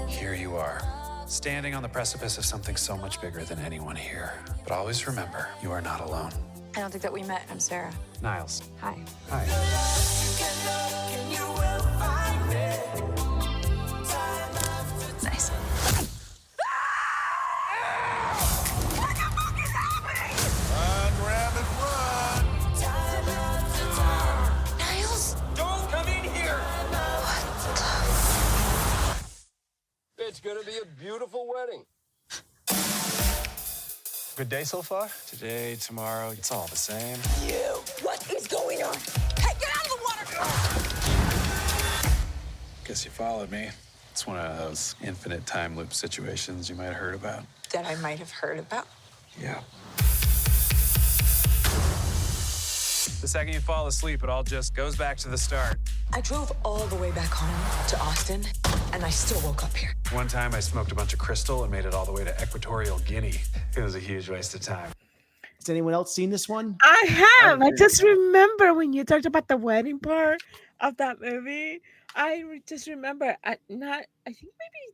Speaker 8: Here you are, standing on the precipice of something so much bigger than anyone here. But always remember, you are not alone.
Speaker 22: I don't think that we met. I'm Sarah.
Speaker 8: Niles.
Speaker 22: Hi.
Speaker 8: Hi.
Speaker 22: Nice.
Speaker 7: Niles? Don't come in here! It's gonna be a beautiful wedding.
Speaker 8: Good day so far? Today, tomorrow, it's all the same.
Speaker 22: You! What is going on? Hey, get out of the water!
Speaker 8: Guess you followed me. It's one of those infinite time loop situations you might have heard about.
Speaker 22: That I might have heard about.
Speaker 8: Yeah. The second you fall asleep, it all just goes back to the start.
Speaker 22: I drove all the way back home to Austin, and I still woke up here.
Speaker 8: One time I smoked a bunch of crystal and made it all the way to Equatorial Guinea. It was a huge waste of time.
Speaker 9: Has anyone else seen this one?
Speaker 12: I have. I just remember when you talked about the wedding part of that movie. Just remember, I think maybe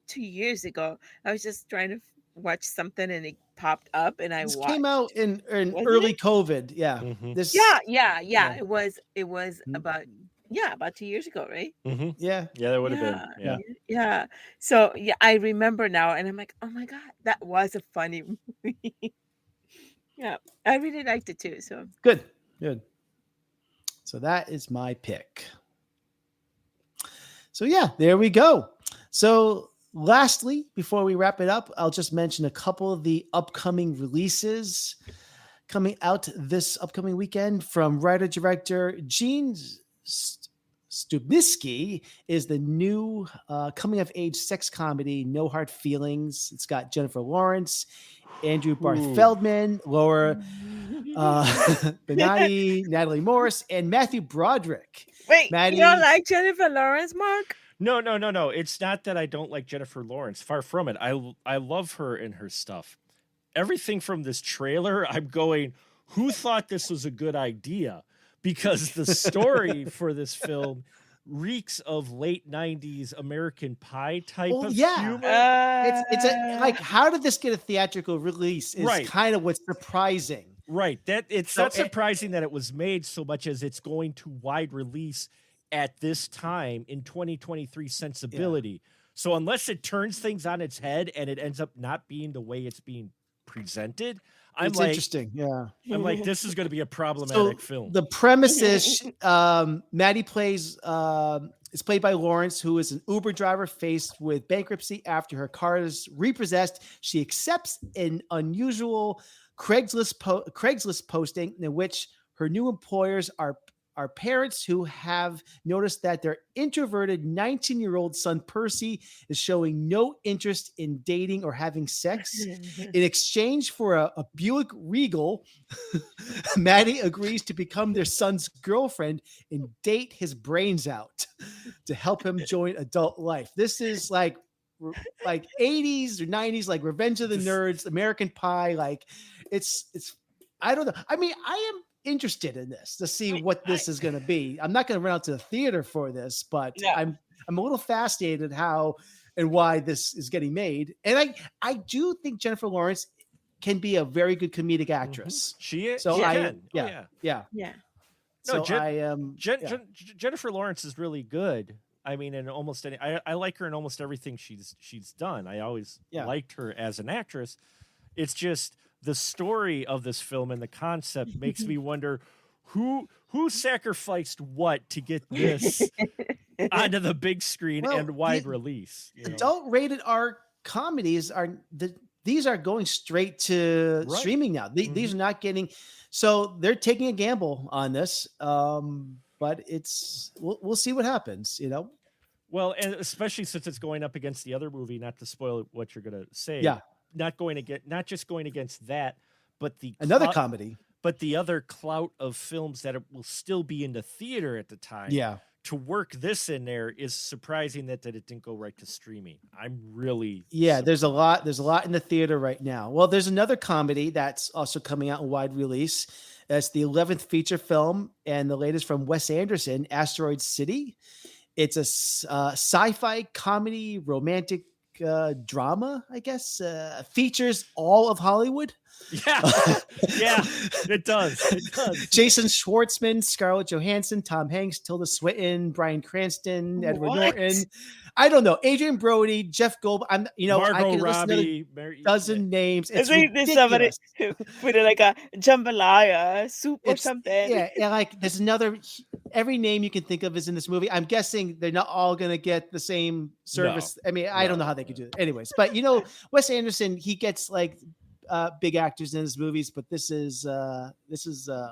Speaker 12: 2 years ago, I was just trying to watch something and it popped up and I
Speaker 9: This
Speaker 12: watched.
Speaker 9: came out in early COVID. Yeah. This.
Speaker 12: Yeah. It was about 2 years ago, right?
Speaker 10: Mm-hmm.
Speaker 9: Yeah.
Speaker 10: Yeah, that would have been. Yeah.
Speaker 12: Yeah. So yeah, I remember now, and I'm like, oh my god, that was a funny movie. Yeah, I really liked it too. So
Speaker 9: Good. So that is my pick. So yeah, there we go. So lastly, before we wrap it up, I'll just mention a couple of the upcoming releases coming out this upcoming weekend from writer-director Gene Stubnisky is the new coming-of-age sex comedy, No Hard Feelings. It's got Jennifer Lawrence, Andrew Barth Feldman, Laura Benatti, Natalie Morris, and Matthew Broderick.
Speaker 12: Wait,
Speaker 9: Maddie,
Speaker 12: you don't like Jennifer Lawrence, Mark?
Speaker 10: No. It's not that I don't like Jennifer Lawrence. Far from it. I love her and her stuff. Everything from this trailer, I'm going, who thought this was a good idea? Because the story for this film reeks of late 90s American Pie type of humor.
Speaker 9: It's like, how did this get a theatrical release is kind of what's surprising.
Speaker 10: Right. That it's not surprising that it was made so much as it's going to wide release at this time in 2023 sensibility. Yeah. So unless it turns things on its head and it ends up not being the way it's being presented, it's
Speaker 9: interesting. Yeah.
Speaker 10: I'm like, this is going to be a problematic film.
Speaker 9: The premise is Maddie is played by Lawrence, who is an Uber driver faced with bankruptcy after her car is repossessed. She accepts an unusual Craigslist posting in which her new employers are parents who have noticed that their introverted 19-year-old son Percy is showing no interest in dating or having sex. In exchange for a Buick Regal, Maddie agrees to become their son's girlfriend and date his brains out to help him join adult life. This is like 80s or 90s, like Revenge of the Nerds, American Pie. Like it's I don't know. I mean, I am interested in this to see what this is going to be. I'm not going to run out to the theater for this, but I'm a little fascinated how and why this is getting made. And I do think Jennifer Lawrence can be a very good comedic actress.
Speaker 10: She is.
Speaker 9: So
Speaker 12: Yeah.
Speaker 10: No,
Speaker 9: so
Speaker 10: Jennifer Lawrence is really good. I mean, in almost any, I like her in almost everything she's done. I always liked her as an actress. It's just the story of this film and the concept makes me wonder who sacrificed what to get this onto the big screen and wide release.
Speaker 9: Adult rated R comedies these are going straight to streaming now. These are not getting, so they're taking a gamble on this. But we'll see what happens,
Speaker 10: Well, and especially since it's going up against the other movie, not to spoil what you're going to say.
Speaker 9: Yeah.
Speaker 10: Not just going against that, but
Speaker 9: another comedy,
Speaker 10: but the other clout of films that will still be in the theater at the time.
Speaker 9: Yeah.
Speaker 10: To work this in there is surprising that it didn't go right to streaming. I'm really
Speaker 9: surprised. There's a lot in the theater right now. Well, there's another comedy that's also coming out in wide release. That's the 11th feature film and the latest from Wes Anderson, Asteroid City. It's a sci-fi comedy romantic drama, I guess. Features all of Hollywood.
Speaker 10: Yeah, it does.
Speaker 9: Jason Schwartzman, Scarlett Johansson, Tom Hanks, Tilda Swinton, Bryan Cranston, Edward Norton. I don't know. Adrian Brody, Jeff Goldblum.
Speaker 10: Margot
Speaker 9: I can
Speaker 10: Robbie,
Speaker 9: list a dozen names. It's
Speaker 12: there's somebody who put it like a jambalaya soup or something.
Speaker 9: Yeah, like there's every name you can think of is in this movie. I'm guessing they're not all going to get the same service.
Speaker 10: No,
Speaker 9: I mean, I don't know how they could do it. Anyways, but Wes Anderson, he gets like big actors in his movies, but this is a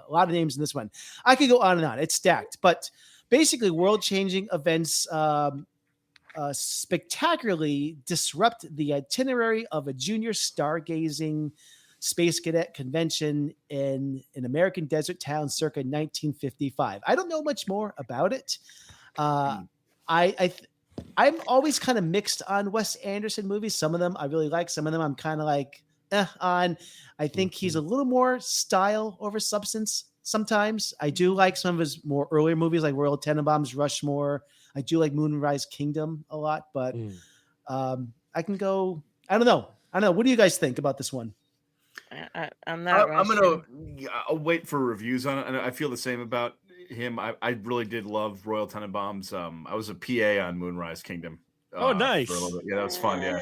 Speaker 9: lot of names in this one. I could go on and on. It's stacked, but basically world-changing events spectacularly disrupt the itinerary of a junior stargazing space cadet convention in an American desert town circa 1955. I don't know much more about it. I'm always kind of mixed on Wes Anderson movies. Some of them I really like. Some of them I'm kind of like on. I think he's a little more style over substance sometimes. I do like some of his more earlier movies like Royal Tenenbaums, Rushmore. I do like Moonrise Kingdom a lot, but I can go. I don't know. What do you guys think about this one?
Speaker 12: I'm not.
Speaker 11: I'll wait for reviews on it, and I feel the same about him. I really did love Royal Tenenbaums. I was a PA on Moonrise Kingdom.
Speaker 10: Oh, nice.
Speaker 11: For a little bit. Yeah, that was fun. Yeah.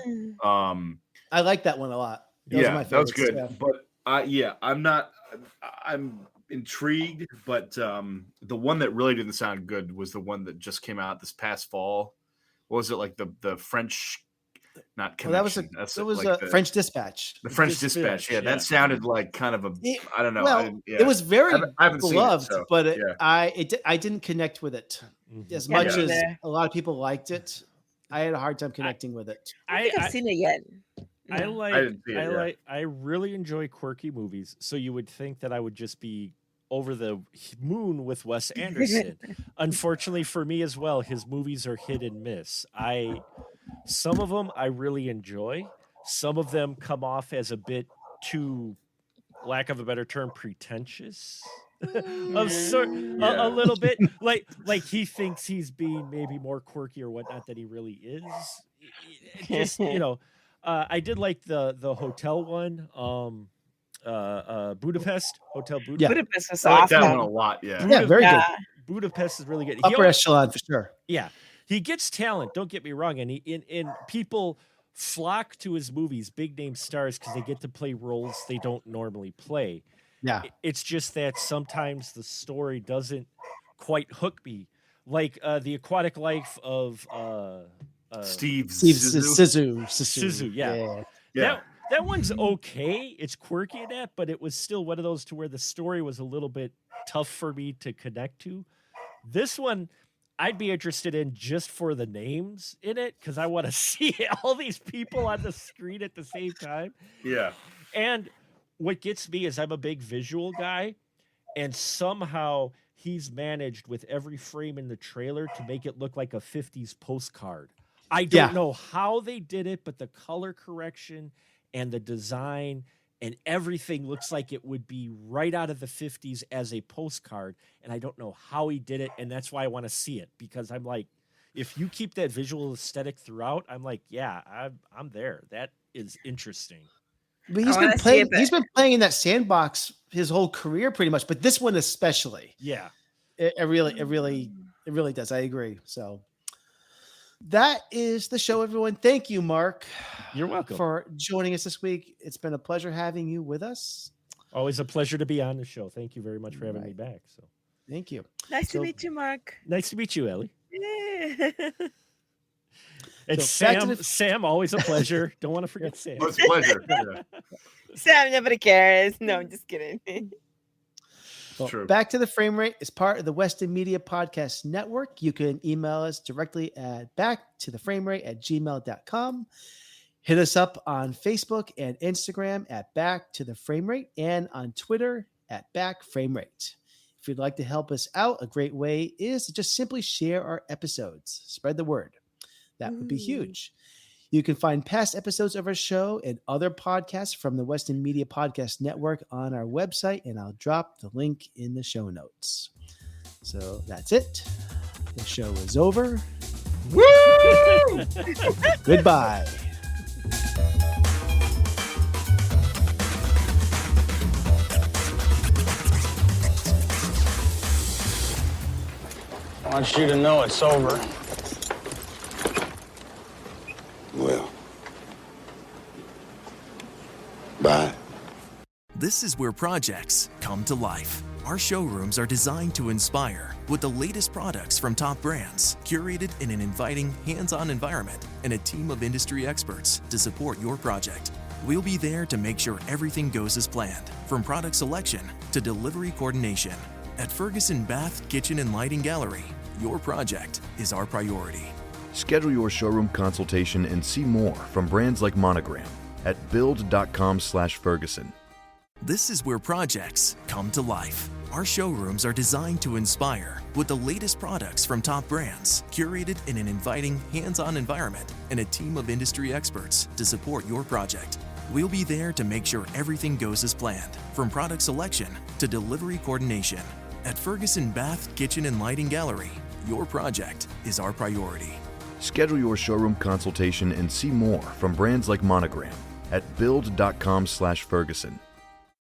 Speaker 9: I like that one a lot.
Speaker 11: That was good. Yeah. But I'm intrigued, but the one that really didn't sound good was the one that just came out this past fall. What was it, like the French not
Speaker 9: Well, that
Speaker 11: connection.
Speaker 9: was a French Dispatch.
Speaker 11: The French Dispatch. Yeah, that sounded like kind of a. I don't know.
Speaker 9: Well, it was very
Speaker 11: I haven't
Speaker 9: beloved,
Speaker 11: seen it, so,
Speaker 9: but
Speaker 11: yeah.
Speaker 9: I didn't connect with it as
Speaker 12: Yeah,
Speaker 9: much
Speaker 12: me
Speaker 9: as
Speaker 12: neither.
Speaker 9: a lot of people liked it. I had a hard time connecting with it.
Speaker 12: I think I've seen it yet.
Speaker 10: I
Speaker 12: No.
Speaker 10: like I really enjoy quirky movies, so you would think that I would just be over the moon with Wes Anderson. Unfortunately for me as well, his movies are hit and miss. Some of them I really enjoy. Some of them come off as a bit too, lack of a better term, pretentious. A little bit like he thinks he's being maybe more quirky or whatnot than he really is. Just I did like the hotel one, Budapest Hotel Budapest.
Speaker 9: Yeah.
Speaker 12: Budapest was
Speaker 11: I like that
Speaker 12: awesome.
Speaker 11: one a lot. Yeah.
Speaker 9: Yeah, very good.
Speaker 10: Budapest is really good.
Speaker 9: Upper echelon for sure.
Speaker 10: Yeah, he gets talent. Don't get me wrong, and people flock to his movies, big name stars, because they get to play roles they don't normally play.
Speaker 9: Yeah,
Speaker 10: it's just that sometimes the story doesn't quite hook me, like the aquatic life of
Speaker 11: Steve
Speaker 10: Zissou.
Speaker 11: Yeah.
Speaker 10: That one's okay. It's quirky in that, but it was still one of those to where the story was a little bit tough for me to connect to. This one, I'd be interested in just for the names in it, because I want to see all these people on the screen at the same time.
Speaker 11: Yeah.
Speaker 10: And what gets me is I'm a big visual guy, and somehow he's managed with every frame in the trailer to make it look like a 50s postcard. I don't know how they did it, but the color correction and the design and everything looks like it would be right out of the 50s as a postcard. And I don't know how he did it. And that's why I want to see it, because I'm like, if you keep that visual aesthetic throughout, I'm like, yeah, I'm there. That is interesting.
Speaker 9: But he's been playing in that sandbox his whole career pretty much, but this one especially.
Speaker 10: Yeah.
Speaker 9: It really does. I agree. So that is the show, everyone. Thank you, Mark.
Speaker 10: You're welcome
Speaker 9: for joining us this week. It's been a pleasure having you with us.
Speaker 10: Always a pleasure to be on the show. Thank you very much for having me back. So
Speaker 9: thank you.
Speaker 12: Nice to meet you, Mark.
Speaker 10: Nice to meet you, Ellie.
Speaker 12: Yeah.
Speaker 10: And Sam, always a pleasure. Don't want to forget Sam.
Speaker 11: It's a pleasure. Yeah.
Speaker 12: Sam, nobody cares. No, I'm just kidding.
Speaker 9: Well,
Speaker 11: True.
Speaker 9: Back to the Frame Rate is part of the Weston Media Podcast Network. You can email us directly at backtotheframerate@gmail.com. Hit us up on Facebook and Instagram at Back to the Frame Rate, and on Twitter at Back Frame Rate. If you'd like to help us out, a great way is to just simply share our episodes. Spread the word. That would be huge. You can find past episodes of our show and other podcasts from the Weston Media Podcast Network on our website, and I'll drop the link in the show notes. So that's it. The show is over. Woo! Goodbye.
Speaker 5: I want you to know it's over.
Speaker 6: Well, bye.
Speaker 13: This is where projects come to life. Our showrooms are designed to inspire with the latest products from top brands, curated in an inviting, hands-on environment, and a team of industry experts to support your project. We'll be there to make sure everything goes as planned, from product selection to delivery coordination. At Ferguson Bath, Kitchen, and Lighting Gallery, your project is our priority.
Speaker 14: Schedule your showroom consultation and see more from brands like Monogram at build.com/Ferguson.
Speaker 13: This is where projects come to life. Our showrooms are designed to inspire with the latest products from top brands, curated in an inviting, hands-on environment, and a team of industry experts to support your project. We'll be there to make sure everything goes as planned, from product selection to delivery coordination. At Ferguson Bath, Kitchen, and Lighting Gallery, your project is our priority.
Speaker 14: Schedule your showroom consultation and see more from brands like Monogram at build.com/Ferguson.